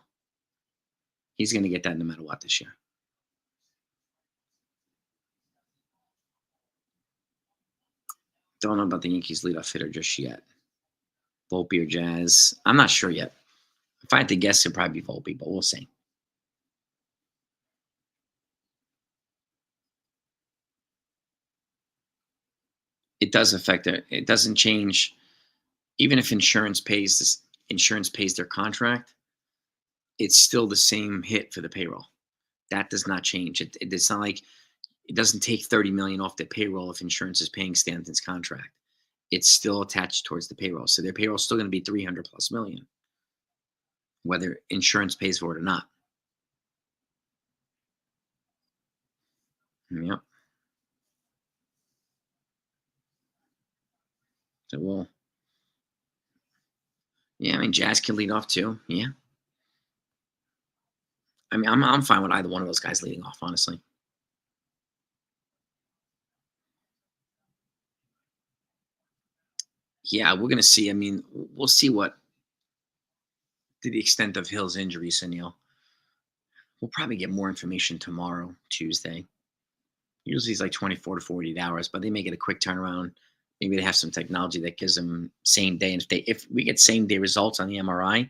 he's going to get that no matter what this year. Don't know about the Yankees leadoff hitter just yet. Volpe or Jazz. I'm not sure yet. If I had to guess, it'd probably be Volpe, but we'll see. It does affect it. It doesn't change. Even if insurance pays their contract, it's still the same hit for the payroll. That does not change. It's not like it doesn't take 30 million off the payroll if insurance is paying Stanton's contract. It's still attached towards the payroll. So their payroll is still going to be 300 plus million, whether insurance pays for it or not. Yep. So we'll. Yeah, I mean, Jazz can lead off too. Yeah. I mean, I'm fine with either one of those guys leading off, honestly. Yeah, we're gonna see. I mean, we'll see what to the extent of Hill's injury, Sunil. We'll probably get more information tomorrow, Tuesday. Usually it's like 24 to 48 hours, but they may get a quick turnaround. Maybe they have some technology that gives them same day. And if we get same day results on the MRI,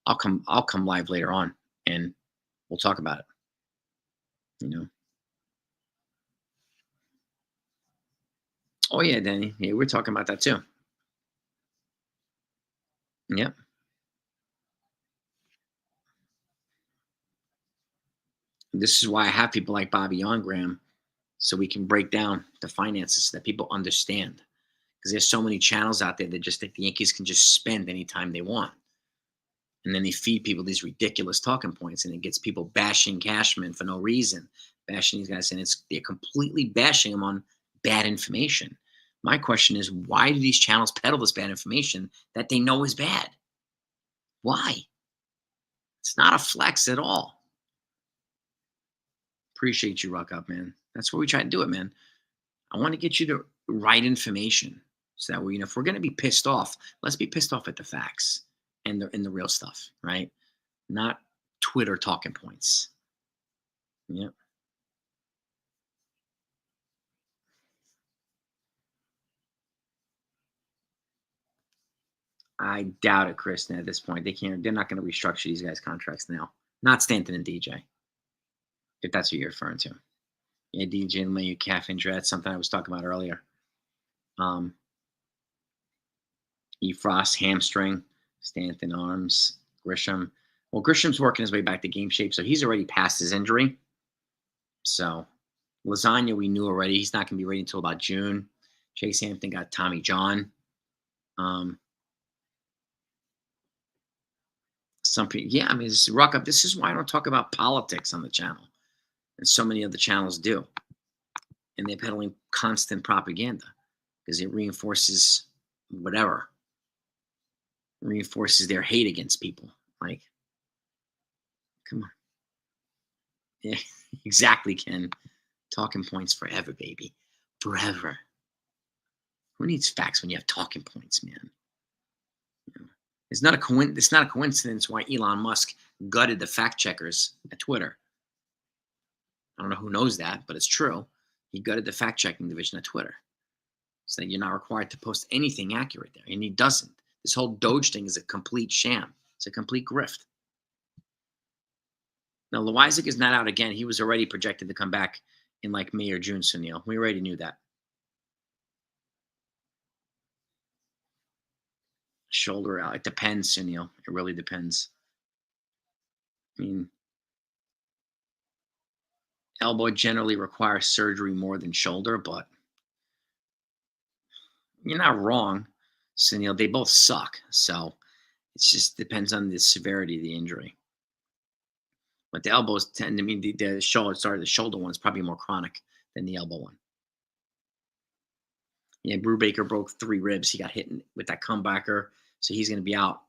I'll come live later on and we'll talk about it. You know. Oh yeah, Danny. Yeah, we're talking about that too. Yep. This is why I have people like Bobby on Graham, so we can break down the finances so that people understand. Because there's so many channels out there that just think the Yankees can just spend anytime they want. And then they feed people these ridiculous talking points, and it gets people bashing Cashman for no reason, bashing these guys, and they're completely bashing them on bad information. My question is, why do these channels peddle this bad information that they know is bad? Why? It's not a flex at all. Appreciate you, Rock Up, man. That's what we try to do it, man. I want to get you the right information so that we, if we're going to be pissed off, let's be pissed off at the facts and the real stuff, right? Not Twitter talking points. Yep. I doubt it, Kristen. At this point, they can't. They're not going to restructure these guys' contracts now. Not Stanton and DJ, if that's what you're referring to. Yeah, DJ and Mayu calf injury. That's something I was talking about earlier. Um, E. Frost hamstring, Stanton arms, Grisham. Well, Grisham's working his way back to game shape, so he's already past his injury. So Lasagna, we knew already he's not going to be ready until about June. Chase Hampton got Tommy John. Um, some people, yeah, I mean, this is rock up. This is why I don't talk about politics on the channel, and so many other channels do, and they're peddling constant propaganda because it reinforces whatever, reinforces their hate against people. Like, come on, yeah, exactly, Ken. Talking points forever, baby, forever. Who needs facts when you have talking points, man? You know, it's not a coincidence why Elon Musk gutted the fact checkers at Twitter. I don't know who knows that, but it's true. He gutted the fact checking division at Twitter, saying you're not required to post anything accurate there, and he doesn't. This whole Doge thing is a complete sham. It's a complete grift. Now, Loizac is not out again. He was already projected to come back in like May or June, Sunil. We already knew that. Shoulder out. It depends, Sunil. It really depends. I mean, elbow generally requires surgery more than shoulder, but you're not wrong, Sunil. They both suck. So it just depends on the severity of the injury. But the elbows tend to mean the shoulder, sorry, the shoulder one is probably more chronic than the elbow one. Yeah, Brubaker broke 3 ribs. He got hit with that comebacker, so he's going to be out.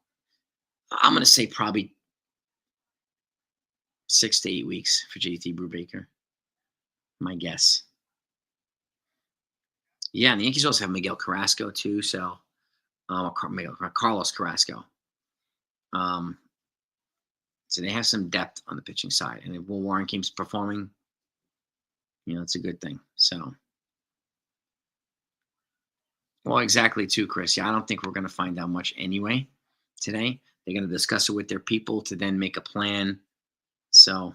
I'm going to say probably 6 to 8 weeks for JT Brubaker. My guess. Yeah, and the Yankees also have Miguel Carrasco too. So, Carlos Carrasco. Um, so they have some depth on the pitching side, and if Will Warren keeps performing, it's a good thing. So, well, exactly too, Chris. Yeah, I don't think we're going to find out much anyway today. They're going to discuss it with their people to then make a plan. So,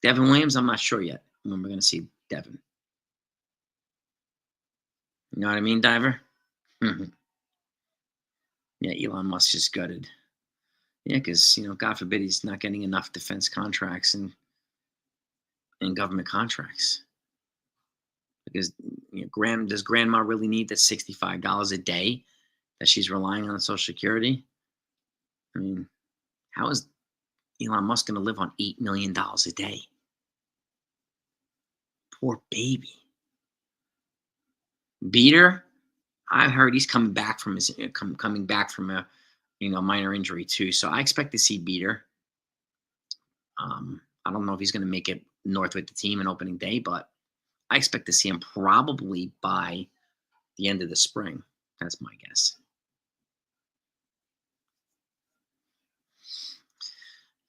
Devin Williams, I'm not sure yet when we're going to see Devin. You know what I mean, Diver? Yeah, Elon Musk is gutted. Yeah, because God forbid he's not getting enough defense contracts and government contracts. Because does grandma really need that $65 a day that she's relying on Social Security? I mean, how is Elon Musk going to live on $8 million a day? Poor baby. Beater, I've heard he's coming back from his coming back from a minor injury too. So I expect to see Beater. I don't know if he's going to make it north with the team in opening day, but I expect to see him probably by the end of the spring. That's my guess.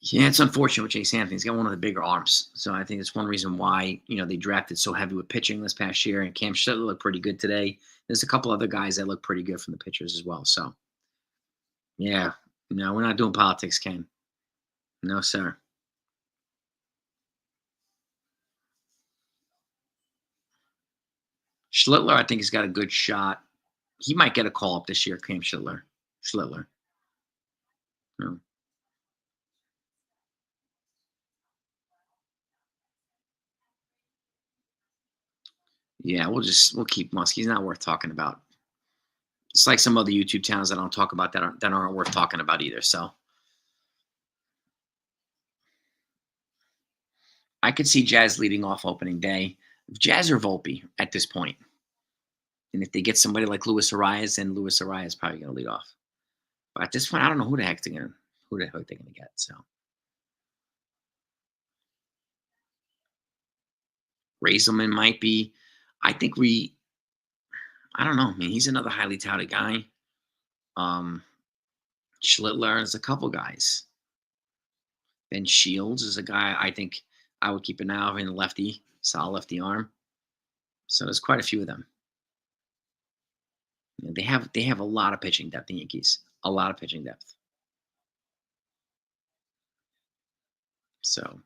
Yeah, it's unfortunate with Chase Hampton. He's got one of the bigger arms. So I think it's one reason why, they drafted so heavy with pitching this past year. And Cam Schittler looked pretty good today. There's a couple other guys that look pretty good from the pitchers as well. So, yeah. No, we're not doing politics, Ken. No, sir. Schlittler, I think, has got a good shot. He might get a call up this year, Cam Schlittler. Hmm. Yeah, we'll keep Musk. He's not worth talking about. It's like some other YouTube channels that I don't talk about that aren't worth talking about either. So I could see Jazz leading off opening day. Jazz or Volpe at this point. And if they get somebody like Luis Arias, then Luis Arias is probably going to lead off. But at this point, I don't know who the heck they're going to get. So Raiselman might be. I think I don't know. I mean, he's another highly touted guy. Schlittler is a couple guys. Ben Shields is a guy I think I would keep an eye on in the lefty, solid lefty arm. So there's quite a few of them. They have a lot of pitching depth, the Yankees. A lot of pitching depth. So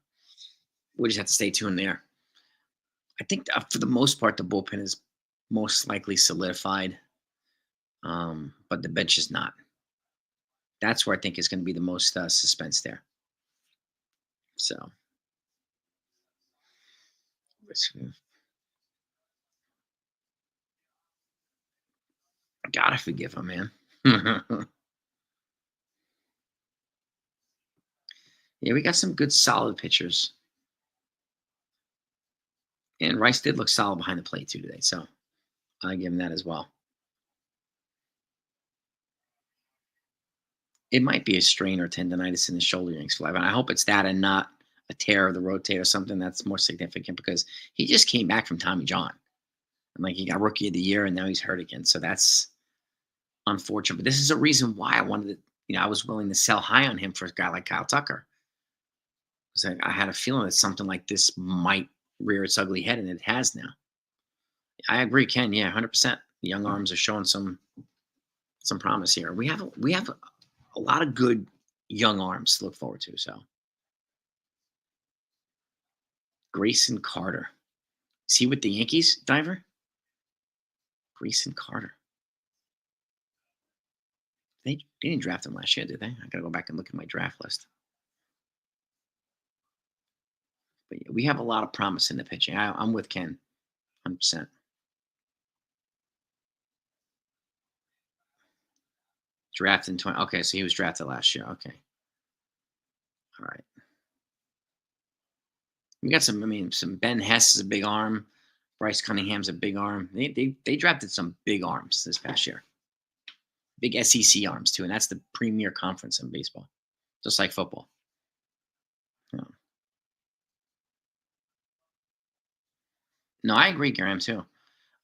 we just have to stay tuned there. I think for the most part, the bullpen is most likely solidified, but the bench is not. That's where I think is going to be the most suspense there. So gotta forgive him, man. Yeah, we got some good solid pitchers. And Rice did look solid behind the plate too today. So I give him that as well. It might be a strain or tendonitis in the shoulder yanks, Flav. And I hope it's that and not a tear of the rotate or something that's more significant because he just came back from Tommy John. And like he got rookie of the year and now he's hurt again. So that's unfortunate. But this is a reason why I wanted to, I was willing to sell high on him for a guy like Kyle Tucker. Because I had a feeling that something like this might rear its ugly head, and it has now. I agree, Ken. Yeah, 100%. The young arms are showing some promise here. We have a lot of good young arms to look forward to. So Grayson Carter, is he with the Yankees, Diver? Grayson Carter. They didn't draft him last year, did they? I gotta go back and look at my draft list. But yeah, we have a lot of promise in the pitching. I'm with Ken, 100%. Drafted in 20. Okay, so he was drafted last year. Okay. All right. We got some Ben Hess is a big arm. Bryce Cunningham's a big arm. They drafted some big arms this past year. Big SEC arms too, and that's the premier conference in baseball, just like football. Yeah. No, I agree, Graham, too.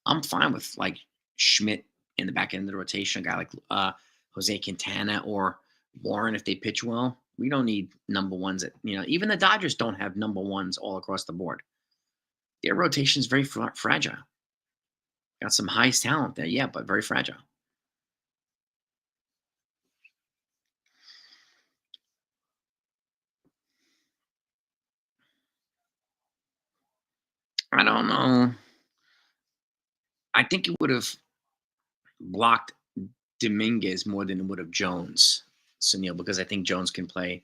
I'm fine with like Schmidt in the back end of the rotation, a guy like Jose Quintana or Warren if they pitch well. We don't need number ones that, even the Dodgers don't have number ones all across the board. Their rotation is very fragile. Got some high talent there, yeah, but very fragile. I don't know. I think it would have blocked Dominguez more than it would have Jones, Sunil, because I think Jones can play.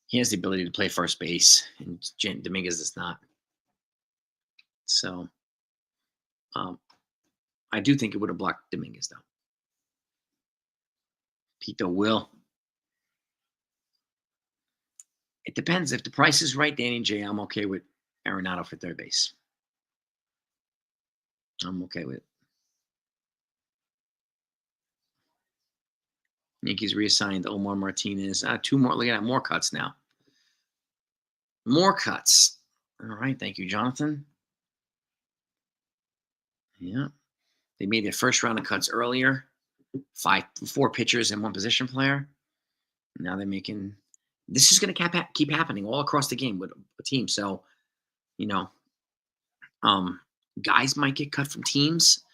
He has the ability to play first base, and Dominguez does not. So, I do think it would have blocked Dominguez, though. Pito will. It depends. If the price is right, Danny J, I'm okay with Arenado for third base. I'm okay with it. Yankees reassigned Omar Martinez. Two more. Look at that. More cuts now. More cuts. All right. Thank you, Jonathan. Yeah. They made their first round of cuts earlier. 4 pitchers and 1 position player. Now they're making. This is going to keep happening all across the game with a team. So, guys might get cut from teams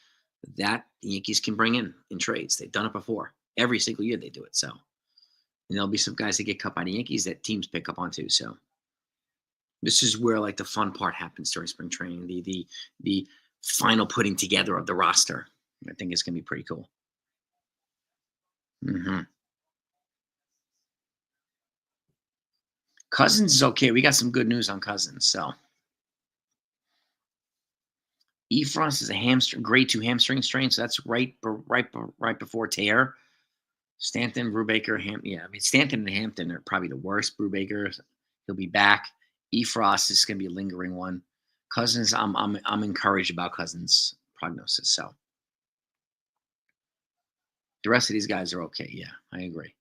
that the Yankees can bring in trades. They've done it before. Every single year they do it. So, and there'll be some guys that get cut by the Yankees that teams pick up on too. So, this is where like the fun part happens during spring training. The final putting together of the roster. I think it's gonna be pretty cool. Mm-hmm. Cousins is okay. We got some good news on Cousins. So, Efros is a grade 2 hamstring strain. So that's right before tear. Stanton, Brubaker, Stanton and Hampton are probably the worst. Brubaker, he'll be back. Efros is going to be a lingering one. Cousins, I'm encouraged about Cousins' prognosis. So the rest of these guys are okay. Yeah, I agree.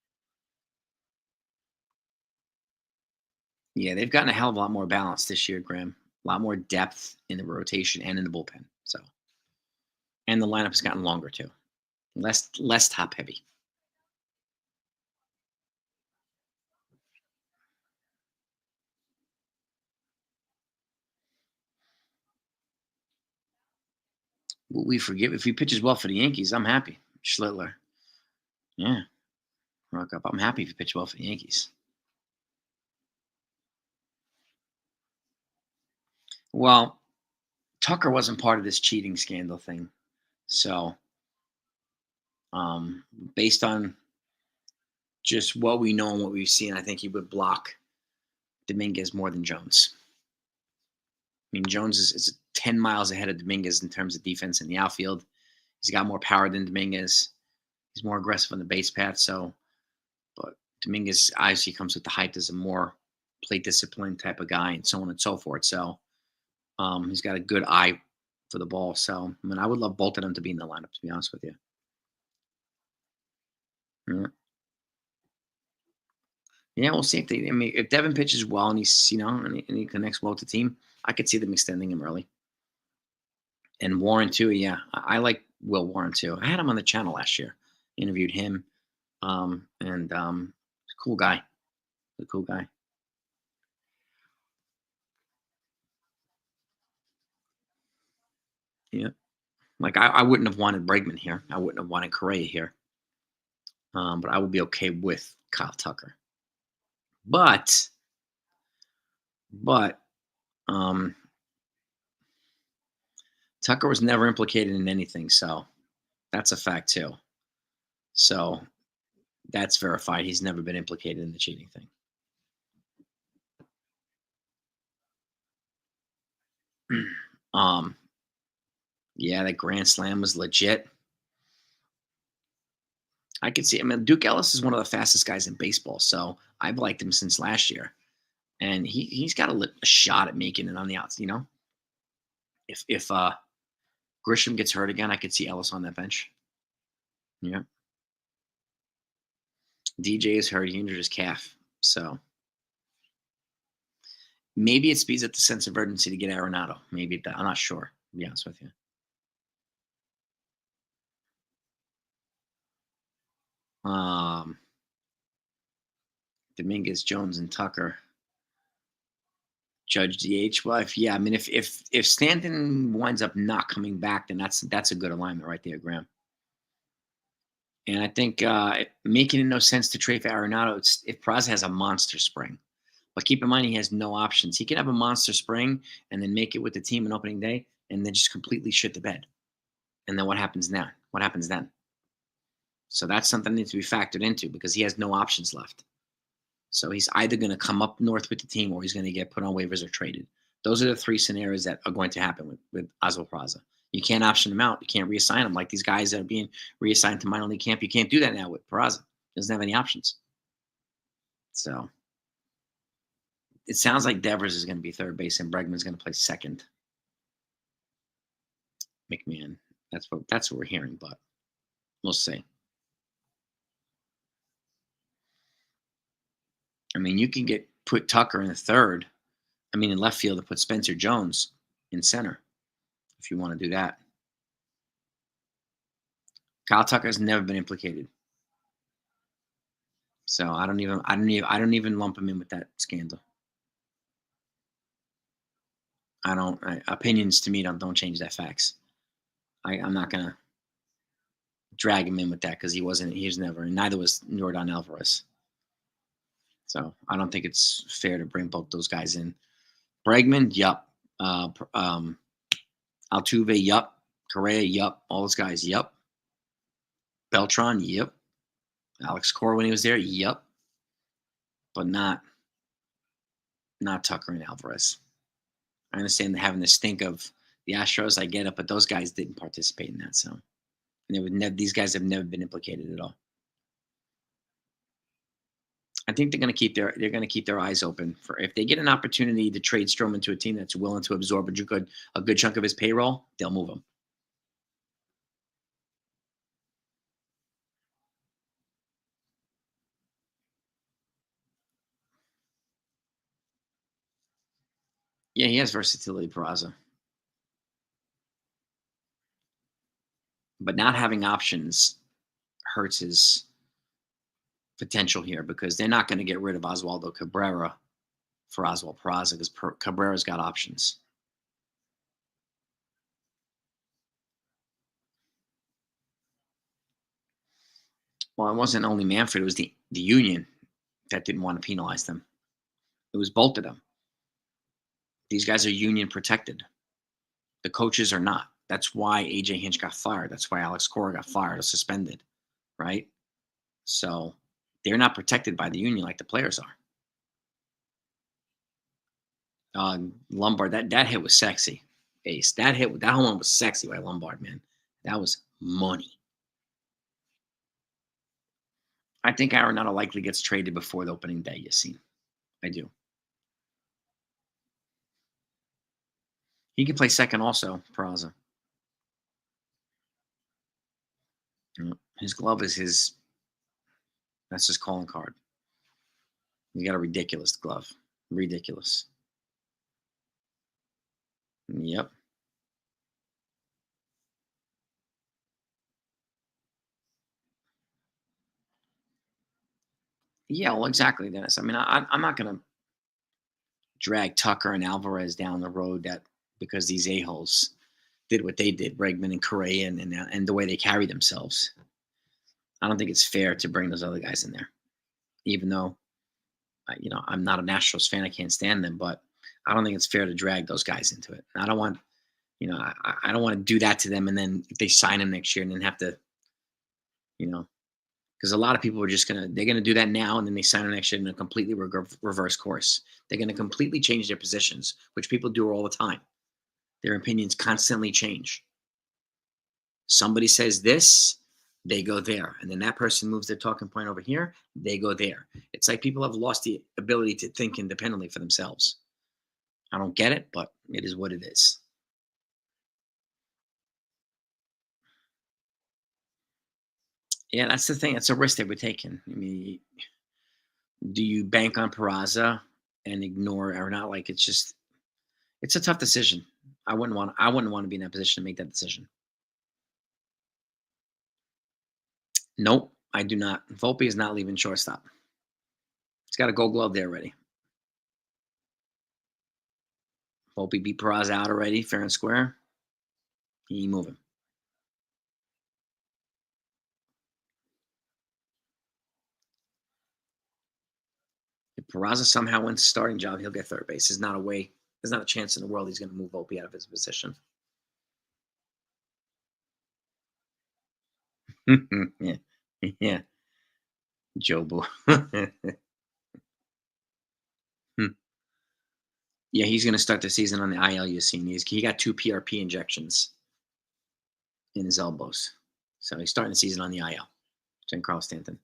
Yeah, they've gotten a hell of a lot more balance this year, Graham. A lot more depth in the rotation and in the bullpen. So, and the lineup has gotten longer too. Less top heavy. We forgive if he pitches well for the Yankees. I'm happy. Schlittler. Yeah. Rock up. I'm happy if he pitches well for the Yankees. Well, Tucker wasn't part of this cheating scandal thing. So, based on just what we know and what we've seen, I think he would block Dominguez more than Jones. I mean, Jones is 10 miles ahead of Dominguez in terms of defense in the outfield. He's got more power than Dominguez. He's more aggressive on the base path. So, but Dominguez obviously comes with the hype as a more plate discipline type of guy and so on and so forth. So, he's got a good eye for the ball. So, I mean, I would love both of them to be in the lineup, to be honest with you. Yeah. Yeah, we'll see if they. I mean, if Devin pitches well and he's and he connects well with the team, I could see them extending him early. And Warren too. Yeah, I like Will Warren too. I had him on the channel last year. Interviewed him, and cool guy. A cool guy. Yeah, like I wouldn't have wanted Bregman here. I wouldn't have wanted Correa here. But I would be okay with Kyle Tucker. But but um, Tucker was never implicated in anything, so that's a fact too. So that's verified. He's never been implicated in the cheating thing. um, yeah, that grand slam was legit. I could see. I mean, Duke Ellis is one of the fastest guys in baseball, so I've liked him since last year, and he's got a shot at making it on the outs. If Grisham gets hurt again, I could see Ellis on that bench. Yeah, DJ is hurt. He injured his calf, so maybe it speeds up the sense of urgency to get Arenado. Maybe I'm not sure. To be honest with you. Um, Dominguez, Jones, and Tucker. Judge DH. Well, I mean, if Stanton winds up not coming back, then that's a good alignment right there, Graham. And I think making it no sense to trade for Arenado if Peraza has a monster spring. But keep in mind, he has no options. He can have a monster spring and then make it with the team on opening day and then just completely shit the bed. And then what happens now? What happens then? So that's something that needs to be factored into because he has no options left. So he's either going to come up north with the team or he's going to get put on waivers or traded. Those are the three scenarios that are going to happen with Oswald Peraza. You can't option him out. You can't reassign him like these guys that are being reassigned to minor league camp. You can't do that now with Peraza. He doesn't have any options. So it sounds like Devers is going to be third base and Bregman's going to play second. McMahon. That's what we're hearing, but we'll see. I mean, you can put Tucker in the third. I mean, in left field, to put Spencer Jones in center, if you want to do that. Kyle Tucker has never been implicated, so I don't even lump him in with that scandal. Opinions to me don't change that facts. I'm not gonna drag him in with that because he was never, and neither was Yordan Alvarez. So I don't think it's fair to bring both those guys in. Bregman, yup. Altuve, yup. Correa, yup. All those guys, yup. Beltran, yep. Alex Cora when he was there, yep. But not Tucker and Alvarez. I understand having the stink of the Astros. I get it, but those guys didn't participate in that. So these guys have never been implicated at all. I think they're going to keep their eyes open for if they get an opportunity to trade Stroman to a team that's willing to absorb a good chunk of his payroll, they'll move him. Yeah, he has versatility, Peraza. But not having options hurts his potential here because they're not going to get rid of Oswaldo Cabrera for Oswald Peraza because Cabrera's got options. Well, it wasn't only Manfred; it was the union that didn't want to penalize them. It was both of them. These guys are union protected. The coaches are not. That's why AJ Hinch got fired. That's why Alex Cora got fired or suspended, right? So They're not protected by the union like the players are. Lombard, that hit was sexy. Ace. That home run was sexy by Lombard, man. That was money. I think Arenado likely gets traded before the opening day, Yassine. I do. He can play second also, Peraza. His glove is that's his calling card. He's got a ridiculous glove. Ridiculous. Yep. Yeah, well, exactly, Dennis. I mean, I'm not going to drag Tucker and Alvarez down the road that because these a-holes did what they did, Bregman and Correa, and the way they carry themselves. I don't think it's fair to bring those other guys in there, even though, I'm not an Astros fan. I can't stand them, but I don't think it's fair to drag those guys into it. I don't want, I don't want to do that to them, and then if they sign them next year and then have to, because a lot of people are just they're gonna do that now, and then they sign them next year in a completely reverse course. They're gonna completely change their positions, which people do all the time. Their opinions constantly change. Somebody says this, they go there. And then that person moves their talking point over here, they go there. It's like people have lost the ability to think independently for themselves. I don't get it, but it is what it is. Yeah, that's the thing. That's a risk that we're taking. I mean, do you bank on Peraza and ignore or not? Like it's a tough decision. I wouldn't want to be in that position to make that decision. Nope, I do not. Volpe is not leaving shortstop. He's got a gold glove there already. Volpe beat Peraza out already, fair and square. He move him. If Peraza somehow wins the starting job, he'll get third base. There's not a chance in the world he's going to move Volpe out of his position. Yeah. Yeah. Jobu. Yeah, he's going to start the season on the IL, you've seen. He got 2 PRP injections in his elbows. So he's starting the season on the IL. Giancarlo Stanton.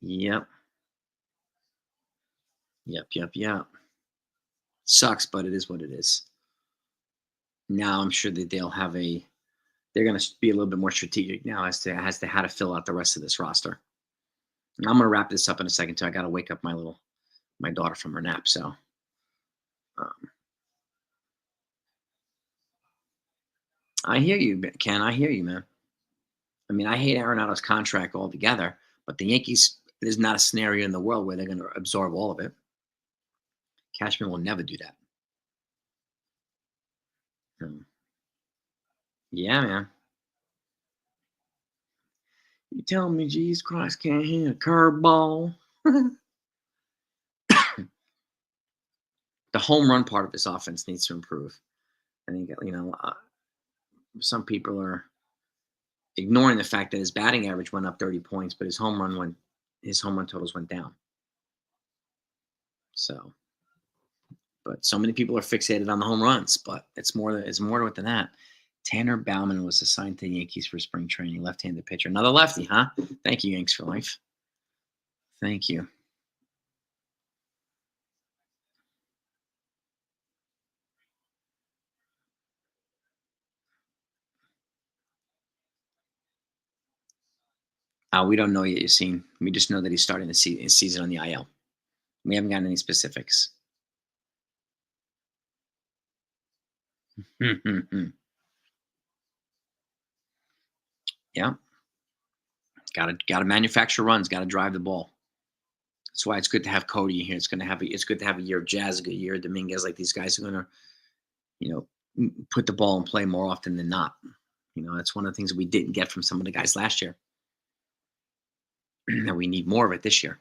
Yep. Yep. Sucks, but it is what it is. Now I'm sure that they're going to be a little bit more strategic now as to how to fill out the rest of this roster. And I'm going to wrap this up in a second too. I got to wake up my daughter from her nap. So, I hear you, Ken. I hear you, man. I mean, I hate Arenado's contract altogether, but the Yankees, there's not a scenario in the world where they're going to absorb all of it. Cashman will never do that. Yeah, man. You tell me Jesus Christ can't hit a curveball. The home run part of this offense needs to improve. I think, some people are ignoring the fact that his batting average went up 30 points, but his home run totals went down. So, but so many people are fixated on the home runs, but it's more to it than that. Tanner Bauman was assigned to the Yankees for spring training, left-handed pitcher. Another lefty, huh? Thank you, Yanks for life. Thank you. We don't know yet, Yassine. We just know that he's starting his season on the IL. We haven't gotten any specifics. Yeah. Gotta manufacture runs, gotta drive the ball. That's why it's good to have Cody here. It's good to have a year of Jazz, a good year of Dominguez. Like these guys are gonna, put the ball in play more often than not. That's one of the things we didn't get from some of the guys last year. And we need more of it this year.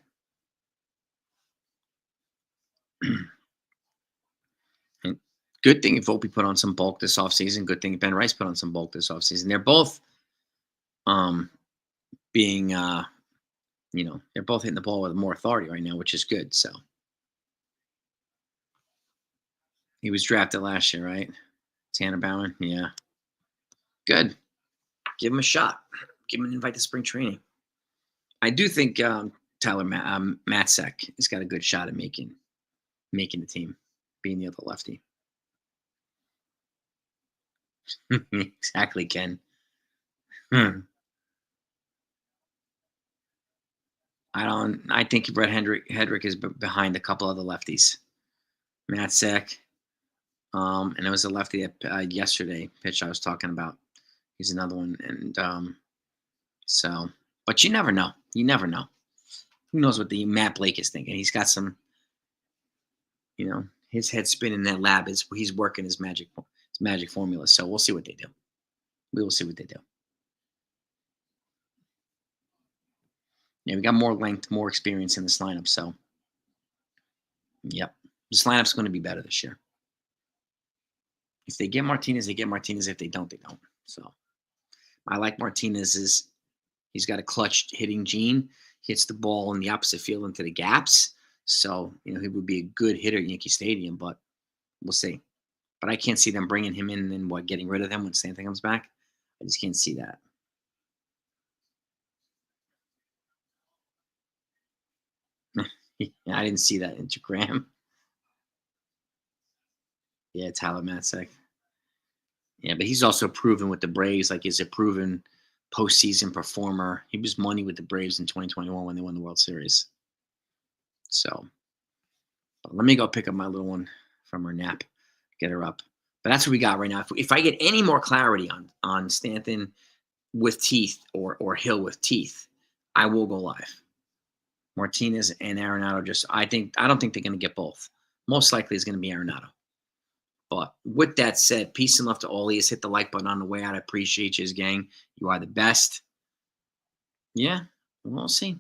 And good thing if Volpe put on some bulk this offseason. Good thing if Ben Rice put on some bulk this offseason. They're both being they're both hitting the ball with more authority right now, which is good. So he was drafted last year, right? Tanner Bowen, yeah, good. Give him a shot. Give him an invite to spring training. I do think Tyler Matzek has got a good shot at making the team, being the other lefty. Exactly, Ken. I think Brett Hedrick is behind a couple other lefties. Matzek, and it was a lefty that yesterday pitch I was talking about. He's another one, and so, but you never know. You never know. Who knows what the Matt Blake is thinking? He's got some, his head spinning in that lab. He's working his magic formula. So we'll see what they do. We will see what they do. Yeah, we got more length, more experience in this lineup. So, yep, this lineup's going to be better this year. If they get Martinez, they get Martinez. If they don't, they don't. So, I like Martinez. He's got a clutch hitting gene. Hits the ball in the opposite field into the gaps. So, he would be a good hitter at Yankee Stadium, but we'll see. But I can't see them bringing him in and then getting rid of him when Stanton comes back. I just can't see that. I didn't see that Instagram. Yeah, Tyler Matzek. Yeah, but he's also proven with the Braves, like he's a proven postseason performer. He was money with the Braves in 2021 when they won the World Series. So, but let me go pick up my little one from her nap, get her up. But that's what we got right now. If I get any more clarity on Stanton with teeth or Hill with teeth, I will go live. Martinez and Arenado I don't think they're going to get both. Most likely it's going to be Arenado. But with that said, peace and love to all. Hit the like button on the way out. I appreciate you, gang. You are the best. Yeah, we'll see.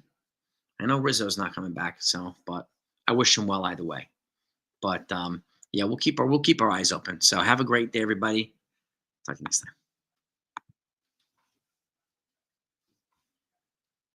I know Rizzo's not coming back, but I wish him well either way. But yeah, we'll keep our eyes open. So have a great day, everybody. Talk to you next time.